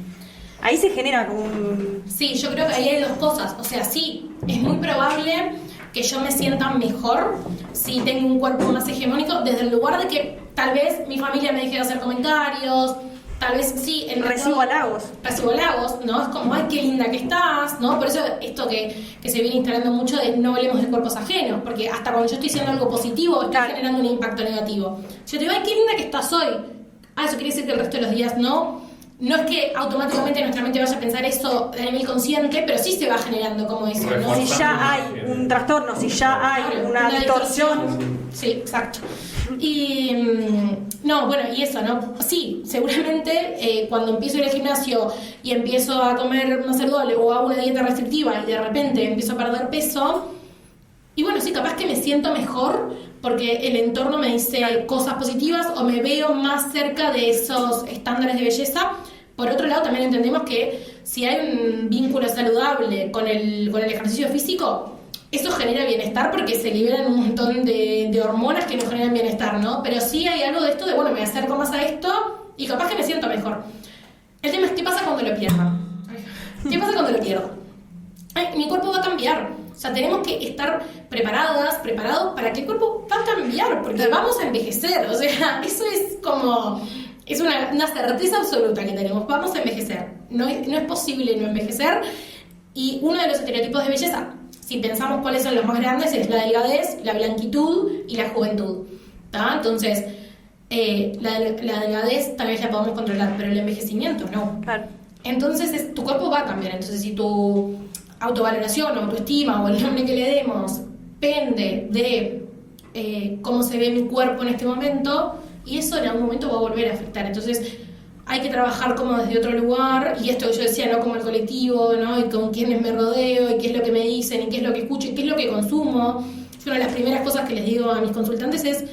Ahí se genera como un... Sí, yo creo que ahí hay dos cosas. O sea, sí, es muy probable que yo me sienta mejor si tengo un cuerpo más hegemónico, desde el lugar de que tal vez mi familia me deje de hacer comentarios. Tal vez sí, recibo halagos, ¿no? Es como, ay, qué linda que estás, ¿no? Por eso esto que se viene instalando mucho de no hablemos de cuerpos ajenos, porque hasta cuando yo estoy haciendo algo positivo, estoy generando un impacto negativo. Si yo te digo, ay, qué linda que estás hoy, eso quiere decir que el resto de los días no. No es que automáticamente nuestra mente vaya a pensar eso a nivel consciente, pero sí se va generando como eso, ¿no? Si ya hay un trastorno, si ya hay una distorsión. Sí, exacto. Y y eso, ¿no? Sí, seguramente cuando empiezo a ir al gimnasio y empiezo a comer más saludable o hago una dieta restrictiva y de repente empiezo a perder peso, y bueno, sí, capaz que me siento mejor porque el entorno me dice cosas positivas o me veo más cerca de esos estándares de belleza. Por otro lado, también entendemos que si hay un vínculo saludable con el ejercicio físico, eso genera bienestar porque se liberan un montón de hormonas que nos generan bienestar, ¿no? Pero sí hay algo de esto de, bueno, me acerco más a esto y capaz que me siento mejor. El tema es, ¿qué pasa cuando lo pierdo? ¿Qué pasa cuando lo pierdo? Mi cuerpo va a cambiar. O sea, tenemos que estar preparados para que el cuerpo va a cambiar, porque vamos a envejecer. O sea, eso es como... Es una certeza absoluta que tenemos. Vamos a envejecer. No es posible no envejecer. Y uno de los estereotipos de belleza, si pensamos cuáles son los más grandes, es la delgadez, la blanquitud y la juventud. ¿Tá? Entonces, la delgadez tal vez la podemos controlar, pero el envejecimiento no. Claro. Entonces, tu cuerpo va a cambiar. Entonces, si tu autovaloración, autoestima o el nombre que le demos pende de cómo se ve mi cuerpo en este momento, y eso en algún momento va a volver a afectar. Entonces hay que trabajar como desde otro lugar, y esto que yo decía, no como el colectivo, ¿no? Y con quiénes me rodeo, y qué es lo que me dicen, y qué es lo que escucho, y qué es lo que consumo. Una de las primeras cosas que les digo a mis consultantes es,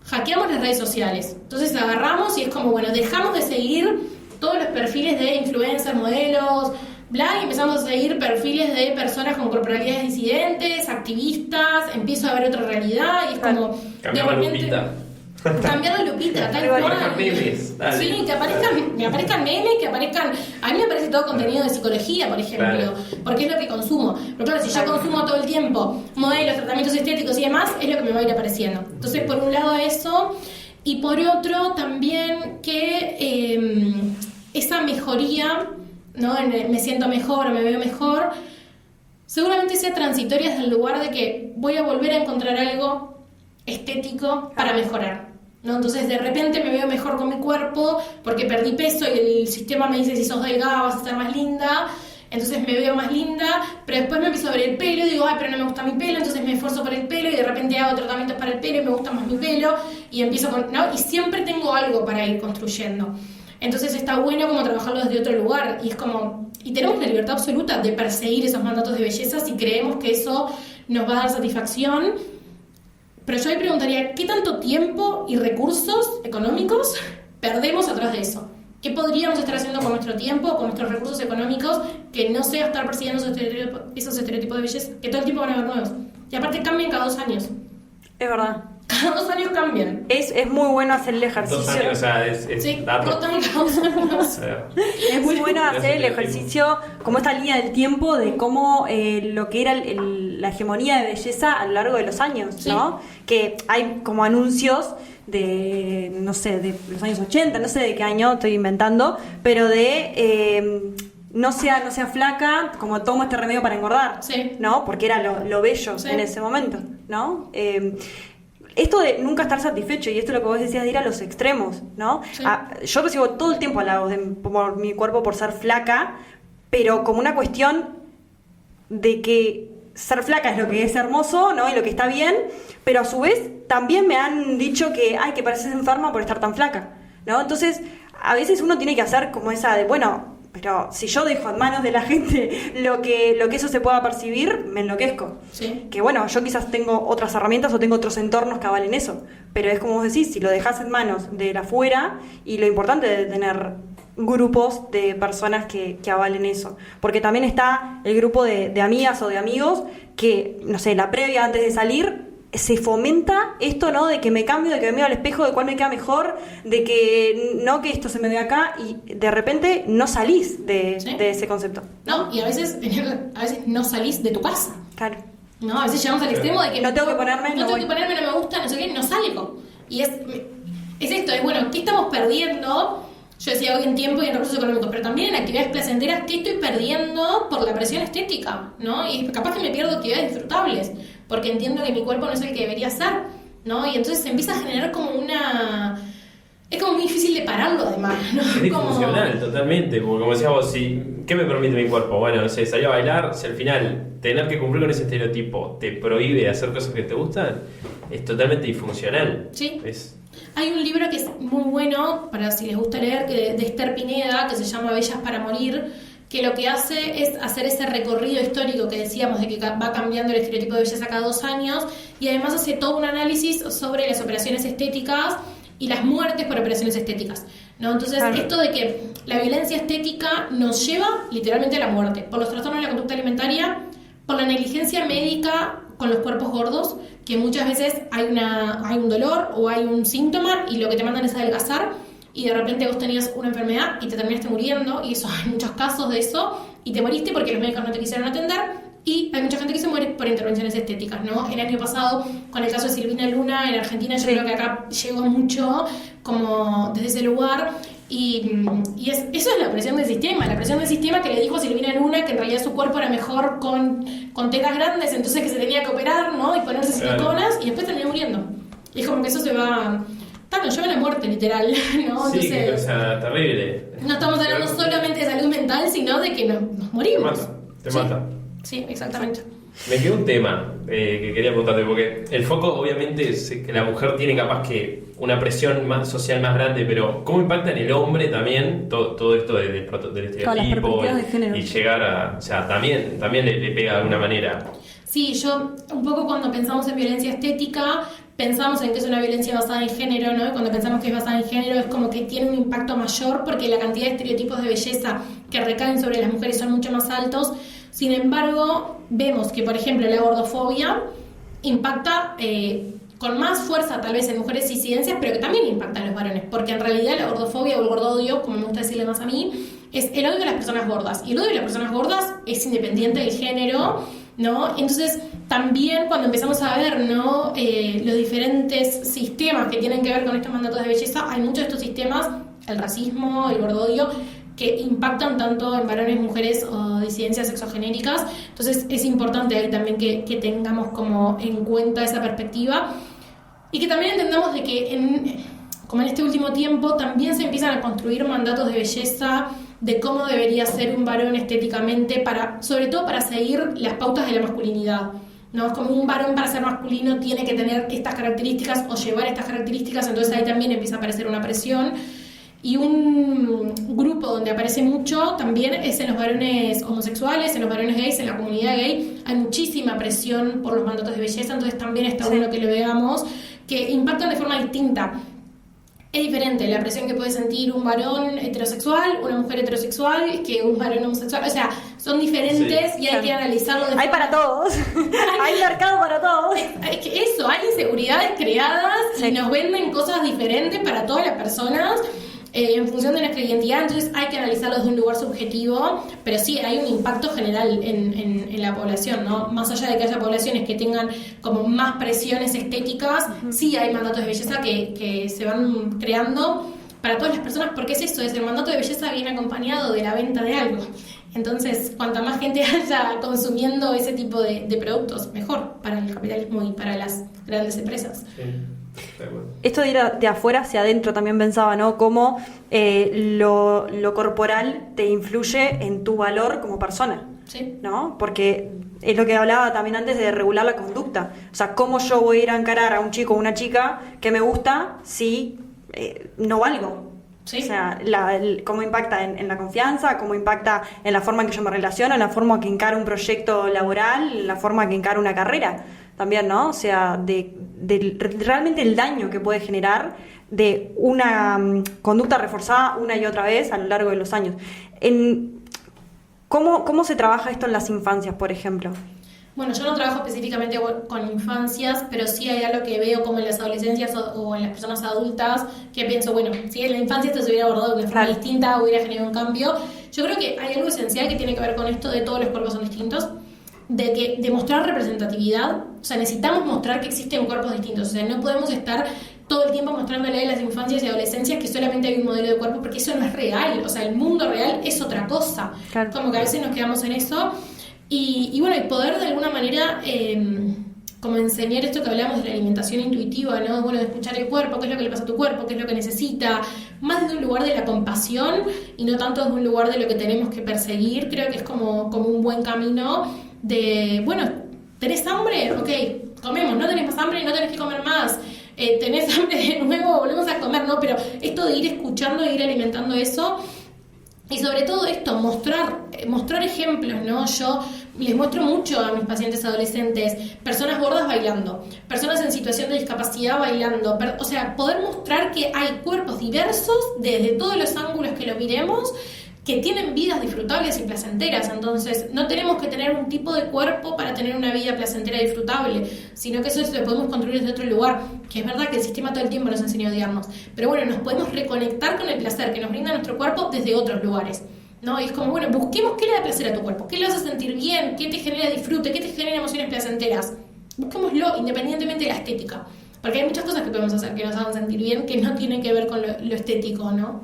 hackeamos las redes sociales. Entonces agarramos y es como, bueno, dejamos de seguir todos los perfiles de influencers, modelos, bla, y empezamos a seguir perfiles de personas con corporalidades disidentes, activistas, empiezo a ver otra realidad y es como... Cambiar la lupita. Cambiar la lupita, tal cual. Sí, que aparezcan memes, que aparezcan... A mí me aparece todo contenido de psicología, por ejemplo, claro, porque es lo que consumo. Pero claro, si yo consumo todo el tiempo modelos, tratamientos estéticos y demás, es lo que me va a ir apareciendo. Entonces, por un lado eso, y por otro también que esa mejoría... ¿no? Me siento mejor o me veo mejor, seguramente sea transitoria desde el lugar de que voy a volver a encontrar algo estético para mejorar, ¿no? Entonces de repente me veo mejor con mi cuerpo porque perdí peso y el sistema me dice si sos delgada vas a estar más linda, entonces me veo más linda, pero después me empiezo a ver el pelo y digo, ay, pero no me gusta mi pelo, entonces me esfuerzo por el pelo y de repente hago tratamientos para el pelo y me gusta más mi pelo y empiezo con, ¿no? Y siempre tengo algo para ir construyendo. Entonces está bueno como trabajarlo desde otro lugar y es como, y tenemos la libertad absoluta de perseguir esos mandatos de belleza si creemos que eso nos va a dar satisfacción, pero yo me preguntaría, ¿qué tanto tiempo y recursos económicos perdemos atrás de eso? ¿Qué podríamos estar haciendo con nuestro tiempo, con nuestros recursos económicos, que no sea estar persiguiendo esos estereotipos de belleza, que todo el tiempo van a haber nuevos? Y aparte cambian cada 2 años. Es verdad. Cada 2 años cambian. Es muy bueno hacer el ejercicio. 2 años, o sea, es sí, dato. Es muy bueno hacer el ejercicio, como esta línea del tiempo de cómo lo que era la hegemonía de belleza a lo largo de los años, sí, ¿no? Que hay como anuncios de, no sé, de los años 80, no sé de qué año estoy inventando, pero de... no sea flaca, como tomo este remedio para engordar, sí, ¿no? Porque era lo bello, sí, en ese momento, ¿no? Esto de nunca estar satisfecho, y esto es lo que vos decías de ir a los extremos, ¿no? Sí. Yo recibo todo el tiempo halagos por mi cuerpo por ser flaca, pero como una cuestión de que ser flaca es lo que es hermoso, ¿no? Y lo que está bien, pero a su vez también me han dicho que pareces enferma por estar tan flaca, ¿no? Entonces, a veces uno tiene que hacer como esa de, bueno, pero si yo dejo en manos de la gente lo que eso se pueda percibir, me enloquezco. Sí. Que bueno, yo quizás tengo otras herramientas o tengo otros entornos que avalen eso, pero es como vos decís, si lo dejás en manos de la afuera, y lo importante de tener grupos de personas que avalen eso, porque también está el grupo de amigas o de amigos que, no sé, la previa antes de salir se fomenta esto, ¿no? De que me cambio, de que me miro al espejo, de cuál me queda mejor, de que no, que esto se me ve acá, y de repente no salís de ese concepto. No, y a veces no salís de tu casa. Claro. No, a veces llegamos al extremo de que no tengo que ponerme, no me gusta, no sé qué, no salgo. Y es esto, es bueno, ¿qué estamos perdiendo? Yo decía hoy en tiempo y en recursos económicos, pero también en actividades placenteras, ¿qué estoy perdiendo por la presión estética? ¿No? Y capaz que me pierdo actividades disfrutables, porque entiendo que mi cuerpo no es el que debería ser, ¿no? Y entonces se empieza a generar como una... Es como muy difícil de pararlo, además, ¿no? Es disfuncional, totalmente, porque como decías vos, ¿qué me permite mi cuerpo? Bueno, no sé, salir a bailar, si al final tener que cumplir con ese estereotipo te prohíbe hacer cosas que te gustan, es totalmente disfuncional. Sí. Hay un libro que es muy bueno, para si les gusta leer, de Esther Pineda, que se llama Bellas para morir, que lo que hace es hacer ese recorrido histórico que decíamos de que va cambiando el estereotipo de belleza cada 2 años, y además hace todo un análisis sobre las operaciones estéticas y las muertes por operaciones estéticas, ¿no? Entonces, esto de que la violencia estética nos lleva literalmente a la muerte, por los trastornos de la conducta alimentaria, por la negligencia médica con los cuerpos gordos, que muchas veces hay un dolor o hay un síntoma y lo que te mandan es adelgazar, y de repente vos tenías una enfermedad y te terminaste muriendo, y eso hay muchos casos de eso, y te moriste porque los médicos no te quisieron atender, y hay mucha gente que se muere por intervenciones estéticas, ¿no? El año pasado, con el caso de Silvina Luna en Argentina, yo creo que acá llegó mucho como desde ese lugar, y eso es la presión del sistema que le dijo a Silvina Luna que en realidad su cuerpo era mejor con tetas grandes, entonces que se tenía que operar, ¿no? Y ponerse siliconas, y después terminó muriendo. Y es como que eso se va... nos lleva a la muerte, literal, ¿no? Sí, entonces, o sea, terrible. No estamos hablando solamente de salud mental, sino de que nos morimos. Te mata. Sí, exactamente. Me quedó un tema que quería preguntarte, porque el foco obviamente es que la mujer tiene capaz que una presión más social más grande, pero ¿cómo impacta en el hombre también todo esto del estereotipo y llegar a... O sea, también le pega de alguna manera? Sí, yo un poco cuando pensamos en violencia estética pensamos en que es una violencia basada en género, ¿no? Y cuando pensamos que es basada en género es como que tiene un impacto mayor porque la cantidad de estereotipos de belleza que recaen sobre las mujeres son mucho más altos. Sin embargo, vemos que, por ejemplo, la gordofobia impacta con más fuerza tal vez en mujeres disidencias, pero que también impacta en los varones, porque en realidad la gordofobia o el gordodio, como me gusta decirle más a mí, es el odio de las personas gordas. Y el odio de las personas gordas es independiente del género, ¿no? Entonces, también cuando empezamos a ver, ¿no? Los diferentes sistemas que tienen que ver con estos mandatos de belleza, hay muchos de estos sistemas, el racismo, el gordodio, que impactan tanto en varones, mujeres o disidencias sexogenéricas. Entonces es importante ahí también que tengamos como en cuenta esa perspectiva y que también entendamos de que como en este último tiempo también se empiezan a construir mandatos de belleza de cómo debería ser un varón estéticamente, sobre todo para seguir las pautas de la masculinidad, ¿no? Es como un varón para ser masculino tiene que tener estas características o llevar estas características, entonces ahí también empieza a aparecer una presión. Y un grupo donde aparece mucho también es en los varones homosexuales, en los varones gays, en la comunidad gay. Hay muchísima presión por los mandatos de belleza, entonces también está bueno que lo veamos, que impactan de forma distinta. Es diferente la presión que puede sentir un varón heterosexual, una mujer heterosexual, que un varón homosexual. O sea, son diferentes y hay que analizarlo de forma... Hay para todos. Hay mercado para todos. Es que eso, hay inseguridades creadas y nos venden cosas diferentes para todas las personas. En función de nuestra identidad, entonces hay que analizarlo desde un lugar subjetivo, pero sí hay un impacto general en la población, ¿no? Más allá de que haya poblaciones que tengan como más presiones estéticas, sí hay mandatos de belleza que se van creando para todas las personas, porque es eso, el mandato de belleza viene acompañado de la venta de algo. Entonces, cuanta más gente haya consumiendo ese tipo de productos, mejor para el capitalismo y para las grandes empresas. Sí. Esto de ir de afuera hacia adentro también pensaba, ¿no? Cómo lo corporal te influye en tu valor como persona, sí, ¿no? Porque es lo que hablaba también antes de regular la conducta. O sea, cómo yo voy a ir a encarar a un chico o una chica que me gusta si no valgo. sí. O sea, cómo impacta en la confianza, cómo impacta en la forma en que yo me relaciono, en la forma en que encaro un proyecto laboral, en la forma en que encaro una carrera también, ¿no? O sea, de realmente el daño que puede generar de una conducta reforzada una y otra vez a lo largo de los años. ¿Cómo se trabaja esto en las infancias, por ejemplo? Bueno, yo no trabajo específicamente con infancias, pero sí hay algo que veo como en las adolescencias o en las personas adultas, que pienso, bueno, si en la infancia esto se hubiera abordado de una forma distinta, hubiera generado un cambio. Yo creo que hay algo esencial que tiene que ver con esto de todos los cuerpos son distintos, de mostrar representatividad. O sea, necesitamos mostrar que existen cuerpos distintos. O sea, no podemos estar todo el tiempo mostrándole a las infancias y adolescencias que solamente hay un modelo de cuerpo, porque eso no es real. O sea, el mundo real es otra cosa. Claro. Como que a veces nos quedamos en eso. Y bueno, y poder de alguna manera como enseñar esto que hablamos de la alimentación intuitiva, ¿no? Bueno, de escuchar el cuerpo, qué es lo que le pasa a tu cuerpo, qué es lo que necesita, más desde un lugar de la compasión y no tanto desde un lugar de lo que tenemos que perseguir. Creo que es como un buen camino de, bueno, ¿tenés hambre? Ok, comemos. ¿No tenés más hambre? No tenés que comer más. ¿Tenés hambre de nuevo? Volvemos a comer, ¿no? Pero esto de ir escuchando e ir alimentando eso. Y sobre todo esto, mostrar ejemplos, ¿no? Yo les muestro mucho a mis pacientes adolescentes, personas gordas bailando, personas en situación de discapacidad bailando, o sea, poder mostrar que hay cuerpos diversos desde todos los ángulos que lo miremos, que tienen vidas disfrutables y placenteras. Entonces, no tenemos que tener un tipo de cuerpo para tener una vida placentera y disfrutable, sino que eso lo podemos construir desde otro lugar, que es verdad que el sistema todo el tiempo nos enseña a odiarnos, pero bueno, nos podemos reconectar con el placer que nos brinda nuestro cuerpo desde otros lugares, ¿no? Y es como, bueno, busquemos qué le da placer a tu cuerpo, qué lo hace sentir bien, qué te genera disfrute, qué te genera emociones placenteras. Busquémoslo independientemente de la estética. Porque hay muchas cosas que podemos hacer que nos hagan sentir bien que no tienen que ver con lo estético, ¿no?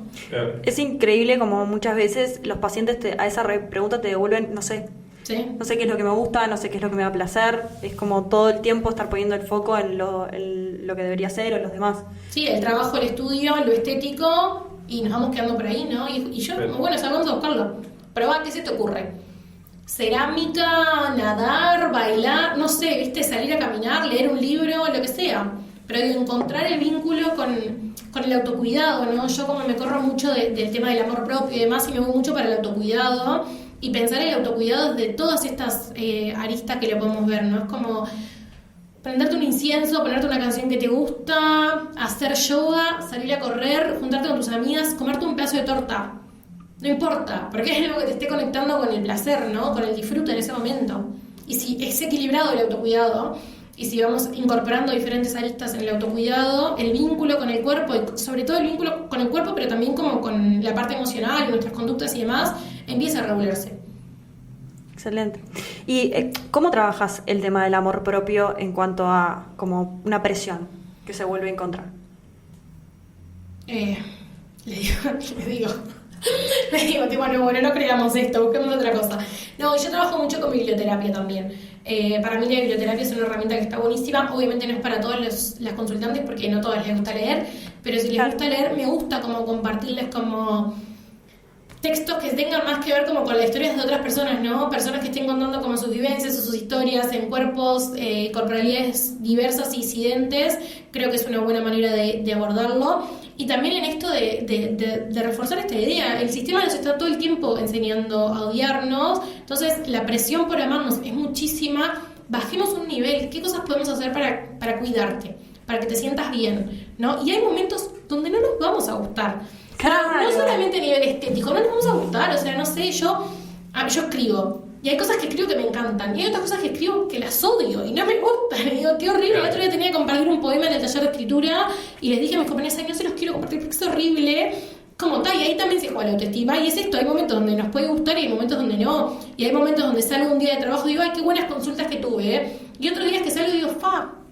Es increíble como muchas veces los pacientes a esa pregunta te devuelven, no sé. ¿Sí? No sé qué es lo que me gusta, no sé qué es lo que me da placer. Es como todo el tiempo estar poniendo el foco en lo que debería ser o en los demás. Sí, el trabajo, el estudio, lo estético, y nos vamos quedando por ahí, ¿no? Y yo, bueno, vamos a buscarlo. Probá, ¿qué se te ocurre? Cerámica, nadar, bailar, no sé, ¿viste? Salir a caminar, leer un libro, lo que sea. Pero encontrar el vínculo con el autocuidado, ¿no? Yo como me corro mucho del tema del amor propio y demás, y me voy mucho para el autocuidado, y pensar en el autocuidado desde todas estas aristas que le podemos ver, ¿no? Es como prenderte incienso, ponerte una canción que te gusta, hacer yoga, salir a correr, juntarte con tus amigas, comerte un pedazo de torta. No importa, porque es algo que te esté conectando con el placer, ¿no? Con el disfrute en ese momento. Y si es equilibrado el autocuidado, y si vamos incorporando diferentes aristas en el autocuidado, el vínculo con el cuerpo, y sobre todo el vínculo con el cuerpo, pero también como con la parte emocional y nuestras conductas y demás, empieza a regularse. Excelente. ¿Y cómo trabajas el tema del amor propio en cuanto a como una presión que se vuelve a encontrar? Le digo, tipo, no, bueno, no creamos esto, busquemos otra cosa. No, yo trabajo mucho con biblioterapia también. Para mí la biblioterapia es una herramienta que está buenísima. Obviamente no es para todas las consultantes porque no a todas les gusta leer, pero si les gusta leer, me gusta como compartirles como textos que tengan más que ver como con las historias de otras personas, ¿no? Personas que estén contando como sus vivencias o sus historias en cuerpos, corporalidades diversas e incidentes. Creo que es una buena manera de abordarlo. Y también en esto de reforzar esta idea. El sistema nos está todo el tiempo enseñando a odiarnos. Entonces, la presión por amarnos es muchísima. Bajemos un nivel. ¿Qué cosas podemos hacer para cuidarte? Para que te sientas bien, ¿no? Y hay momentos donde no nos vamos a gustar. Claro. No solamente a nivel estético, no nos vamos a gustar. O sea, no sé, yo escribo. Y hay cosas que escribo que me encantan. Y hay otras cosas que escribo que las odio y no me gustan. Y digo, qué horrible. El otro día tenía que compartir un poema en el taller de escritura y les dije a mis compañeras, ay, no se los quiero compartir porque es horrible. Como tal, y ahí también se juega la autoestima. Y es esto, hay momentos donde nos puede gustar y hay momentos donde no. Y hay momentos donde salgo un día de trabajo y digo, ay, qué buenas consultas que tuve. Y otros días que salgo y digo,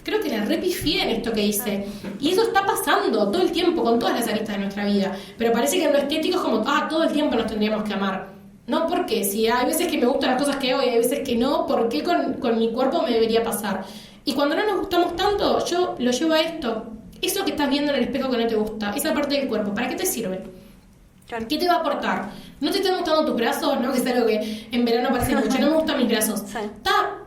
creo que la repifié en esto que hice. Y eso está pasando todo el tiempo con todas las aristas de nuestra vida. Pero parece que en lo estético es como, todo el tiempo nos tendríamos que amar. No, ¿por qué? Si hay veces que me gustan las cosas que hago y hay veces que no, ¿por qué con mi cuerpo me debería pasar? Y cuando no nos gustamos tanto, yo lo llevo a esto. Eso que estás viendo en el espejo que no te gusta, esa parte del cuerpo, ¿para qué te sirve? Claro. ¿Qué te va a aportar? ¿No te están gustando tus brazos? ¿No? Que es algo que en verano parece mucho. No me gustan mis brazos. Sí.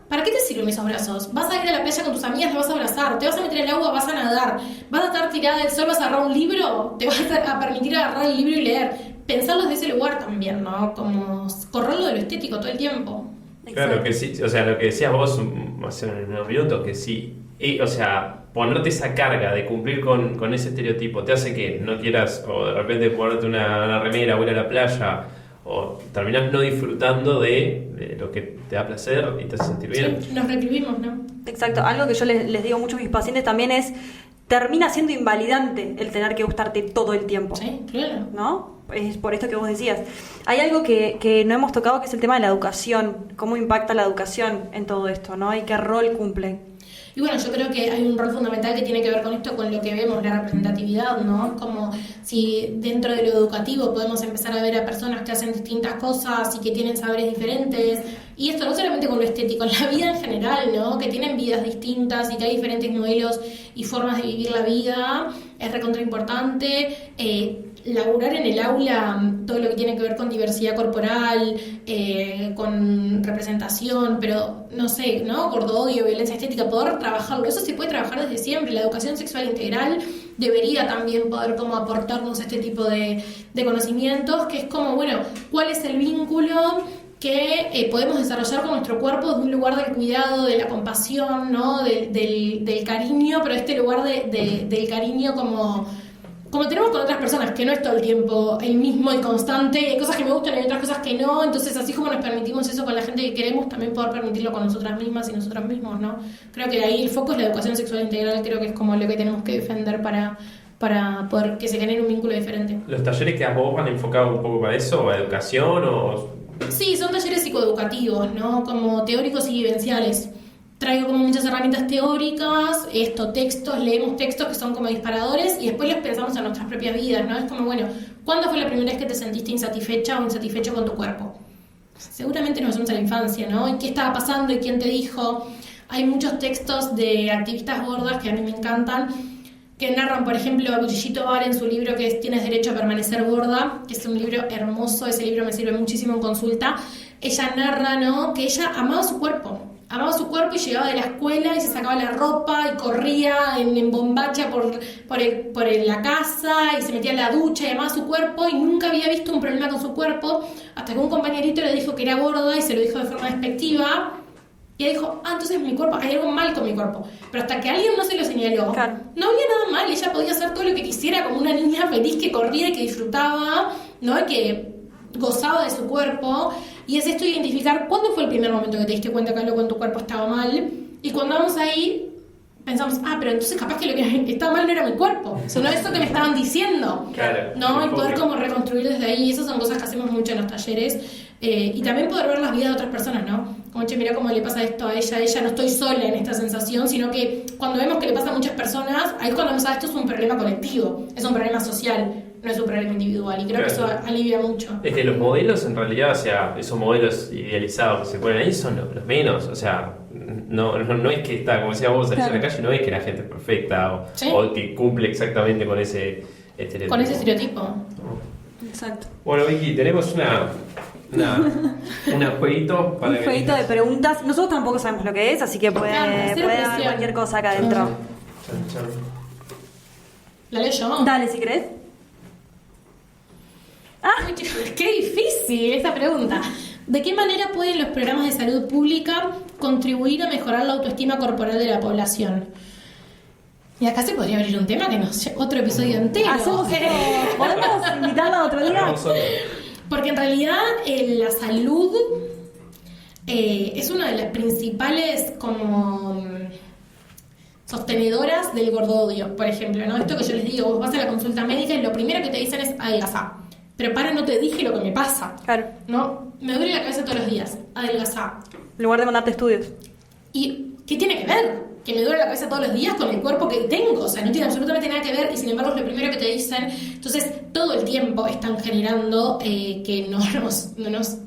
¿Para qué te sirven esos brazos? Vas a ir a la playa con tus amigas, te vas a abrazar, te vas a meter al agua, vas a nadar, vas a estar tirada del sol, vas a agarrar un libro, te vas a permitir agarrar el libro y leer. Pensarlo desde ese lugar también, ¿no? Como correrlo de lo estético todo el tiempo. Claro que sí, o sea, lo que decías vos hace unos minutos, que sí, o sea, ponerte esa carga de cumplir con ese estereotipo te hace que no quieras, o de repente ponerte una remera o ir a la playa, o terminás no disfrutando de lo que te da placer y te hace sentir bien. Sí, nos reprimimos, ¿no? Exacto, algo que yo les digo mucho a mis pacientes también es, termina siendo invalidante el tener que gustarte todo el tiempo. Sí, claro. ¿No? Es por esto que vos decías. Hay algo que no hemos tocado, que es el tema de la educación. ¿Cómo impacta la educación en todo esto, ¿no? ¿Y qué rol cumple? Y bueno, yo creo que hay un rol fundamental que tiene que ver con esto, con lo que vemos, la representatividad, ¿no? Como si dentro de lo educativo podemos empezar a ver a personas que hacen distintas cosas y que tienen saberes diferentes. Y esto no solamente con lo estético, en la vida en general, ¿no? Que tienen vidas distintas y que hay diferentes modelos y formas de vivir la vida. Es recontra importante. Laburar en el aula todo lo que tiene que ver con diversidad corporal, con representación, pero no sé, ¿no? Gordodio, violencia estética, poder trabajarlo. Eso se puede trabajar desde siempre. La educación sexual integral debería también poder como aportarnos este tipo de conocimientos, que es como, bueno, ¿cuál es el vínculo que podemos desarrollar con nuestro cuerpo desde un lugar del cuidado, de la compasión, ¿no? Del cariño, pero este lugar del cariño como tenemos con otras personas, que no es todo el tiempo el mismo y constante, hay cosas que me gustan y hay otras cosas que no, entonces así como nos permitimos eso con la gente que queremos, también poder permitirlo con nosotras mismas y nosotros mismos, ¿no? Creo que ahí el foco es la educación sexual integral, creo que es como lo que tenemos que defender para poder que se genere un vínculo diferente. ¿Los talleres que vos van enfocados un poco para eso, o a educación, o...? Sí, son talleres psicoeducativos, ¿no? Como teóricos y vivenciales. Traigo como muchas herramientas teóricas, textos, leemos textos que son como disparadores y después los pensamos en nuestras propias vidas, ¿no? Es como, bueno, ¿cuándo fue la primera vez que te sentiste insatisfecha o insatisfecho con tu cuerpo? Seguramente nos vamos a la infancia, ¿no? ¿Y qué estaba pasando y quién te dijo? Hay muchos textos de activistas gordas que a mí me encantan, que narran, por ejemplo, a Brigitte Barr en su libro que es Tienes derecho a permanecer gorda, que es un libro hermoso, ese libro me sirve muchísimo en consulta. Ella narra, ¿no?, que ella amaba su cuerpo y llegaba de la escuela y se sacaba la ropa y corría en bombacha por la casa y se metía en la ducha y amaba su cuerpo y nunca había visto un problema con su cuerpo hasta que un compañerito le dijo que era gorda y se lo dijo de forma despectiva Y ella dijo, entonces mi cuerpo, hay algo mal con mi cuerpo. Pero hasta que alguien no se lo señaló, Claro. no había nada mal. Ella podía hacer todo lo que quisiera, como una niña feliz que corría y que disfrutaba, ¿no? Y que gozaba de su cuerpo. Y es esto identificar cuándo fue el primer momento que te diste cuenta que algo con tu cuerpo estaba mal. Y cuando vamos ahí, pensamos, pero entonces capaz que lo que estaba mal no era mi cuerpo, sino eso que me estaban diciendo. Claro. ¿No? Y poder como reconstruir desde ahí. Esas son cosas que hacemos mucho en los talleres. Y también poder ver las vidas de otras personas, ¿no? Como, che, mira cómo le pasa esto a ella no estoy sola en esta sensación, sino que cuando vemos que le pasa a muchas personas, ahí es cuando vemos, esto es un problema colectivo, es un problema social, no es un problema individual, y creo que eso alivia mucho. Es que los modelos, en realidad, o sea, esos modelos idealizados que se ponen ahí son los menos, o sea, no es que está, como decía vos, salís a la calle, no es que la gente es perfecta ¿Sí? o que cumple exactamente con ese estereotipo. Con ese estereotipo. Exacto. Bueno, Vicky, tenemos un jueguito para Un que jueguito de elijas. preguntas. Nosotros tampoco sabemos lo que es, así que puede encanta, cero haber presión. cualquier cosa acá adentro. Chan, chan. ¿La leo yo? Dale, si querés. Uy, qué difícil esta pregunta. ¿De qué manera pueden los programas de salud pública contribuir a mejorar la autoestima corporal de la población? Y acá se podría abrir un tema que nos otro episodio entero. ¿Hacemos esto? ¿Podemos invitarla otro día? Vamos solo. Porque en realidad la salud es una de las principales como sostenedoras del gordodio, por ejemplo, ¿no? Esto que yo les digo, vos vas a la consulta médica y lo primero que te dicen es adelgazá. Pero no te dije lo que me pasa, Claro. ¿no? Me duele la cabeza todos los días, adelgazá. En lugar de mandarte estudios. ¿Y qué tiene que ver? Que me duele la cabeza todos los días con el cuerpo que tengo. O sea, no tiene absolutamente nada que ver y sin embargo es lo primero que te dicen. Entonces, todo el tiempo están generando que no nos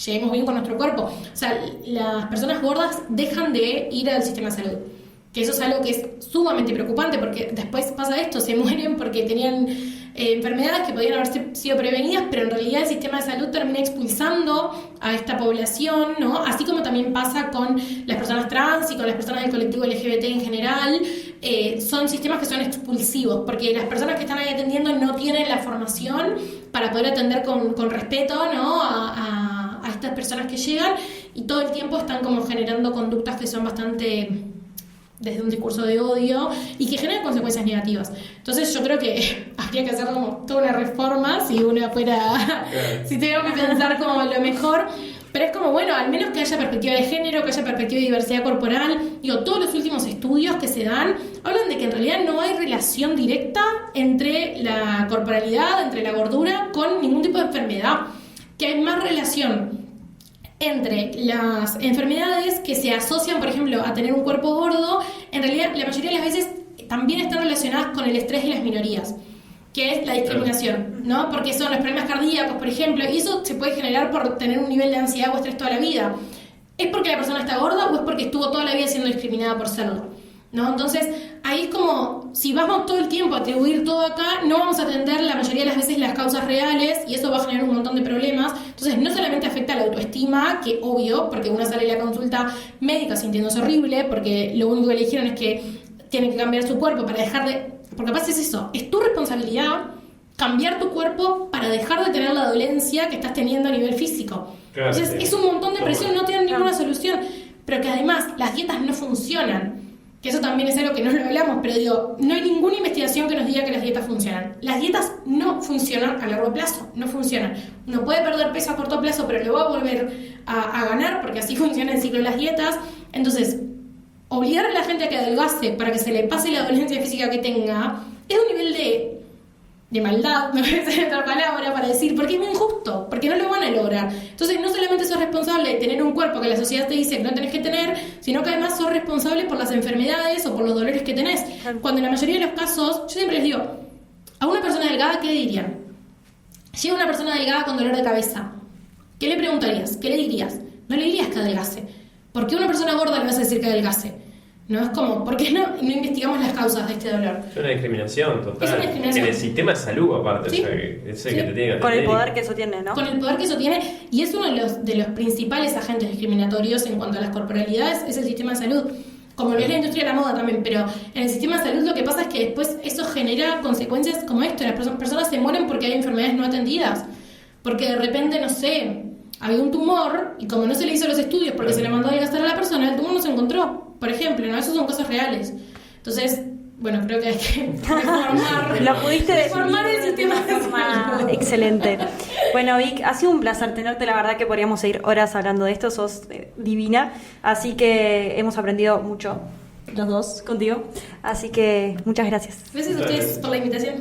llevemos bien con nuestro cuerpo. O sea, las personas gordas dejan de ir al sistema de salud. Que eso es algo que es sumamente preocupante porque después pasa esto, se mueren porque tenían enfermedades que podían haber sido prevenidas, pero en realidad el sistema de salud termina expulsando a esta población, ¿no? Así como también pasa con las personas trans y con las personas del colectivo LGBT en general, son sistemas que son expulsivos, porque las personas que están ahí atendiendo no tienen la formación para poder atender con respeto, ¿no? a estas personas que llegan, y todo el tiempo están como generando conductas que son bastante desde un discurso de odio y que generan consecuencias negativas. Entonces yo creo que habría que hacer como toda una reforma si uno fuera, si tengo que pensar como lo mejor, pero es como, bueno, al menos que haya perspectiva de género, que haya perspectiva de diversidad corporal. Digo, todos los últimos estudios que se dan hablan de que en realidad no hay relación directa entre la corporalidad, entre la gordura, con ningún tipo de enfermedad, que hay más relación entre las enfermedades que se asocian, por ejemplo, a tener un cuerpo gordo. En realidad, la mayoría de las veces también están relacionadas con el estrés de las minorías, que es la discriminación, ¿no? Porque son los problemas cardíacos, por ejemplo, y eso se puede generar por tener un nivel de ansiedad o estrés toda la vida. ¿Es porque la persona está gorda o es porque estuvo toda la vida siendo discriminada por serlo? ¿No? Entonces, ahí es como, si vamos todo el tiempo a atribuir todo acá, no vamos a atender la mayoría de las veces las causas reales y eso va a generar un montón de problemas. Entonces, no solamente afecta a la autoestima, que obvio, porque uno sale de la consulta médica sintiéndose horrible, porque lo único que le dijeron es que tiene que cambiar su cuerpo para dejar de... Porque capaz es eso, es tu responsabilidad cambiar tu cuerpo para dejar de tener la dolencia que estás teniendo a nivel físico. Claro, Entonces, sí. es un montón de presión, no tienen ninguna solución, pero que además las dietas no funcionan. Que eso también es algo que no lo hablamos, pero digo, no hay ninguna investigación que nos diga que las dietas funcionan. Las dietas no funcionan a largo plazo, no funcionan. Uno puede perder peso a corto plazo, pero lo va a volver a ganar, porque así funciona el ciclo de las dietas. Entonces, obligar a la gente a que adelgace para que se le pase la dolencia física que tenga, es un nivel de maldad, me parece otra palabra para decir, porque es muy injusto, porque no lo van a lograr. Entonces, no solamente sos responsable de tener un cuerpo que la sociedad te dice que no tenés que tener, sino que además sos responsable por las enfermedades o por los dolores que tenés. Cuando en la mayoría de los casos, yo siempre les digo, a una persona delgada, ¿qué dirían? Llega una persona delgada con dolor de cabeza, ¿qué le preguntarías? ¿Qué le dirías? No le dirías que adelgace. ¿Por qué a una persona gorda le vas a decir que adelgace? No, es como, ¿por qué no investigamos las causas de este dolor? Es una discriminación total. Es una discriminación. En el sistema de salud, aparte. Sí. O sea, que es el Sí. que te tiene que Con el atender. poder que eso tiene, ¿no? Con el poder que eso tiene, y es uno de los principales agentes discriminatorios en cuanto a las corporalidades, es el sistema de salud, como lo es la industria de la moda también, pero en el sistema de salud lo que pasa es que después eso genera consecuencias como esto, las personas se mueren porque hay enfermedades no atendidas, porque de repente, no sé, había un tumor y como no se le hizo los estudios porque se le mandó a gastar a la persona, el tumor no se encontró, por ejemplo, ¿no? Eso son cosas reales. Entonces, bueno, creo que hay que reformar. Lo pudiste reformar el sistema de forma salud. excelente. Bueno, Vic, ha sido un placer tenerte. La verdad que podríamos seguir horas hablando de esto. Sos divina. Así que hemos aprendido mucho, los dos, contigo. Así que muchas gracias. Gracias a ustedes por la invitación.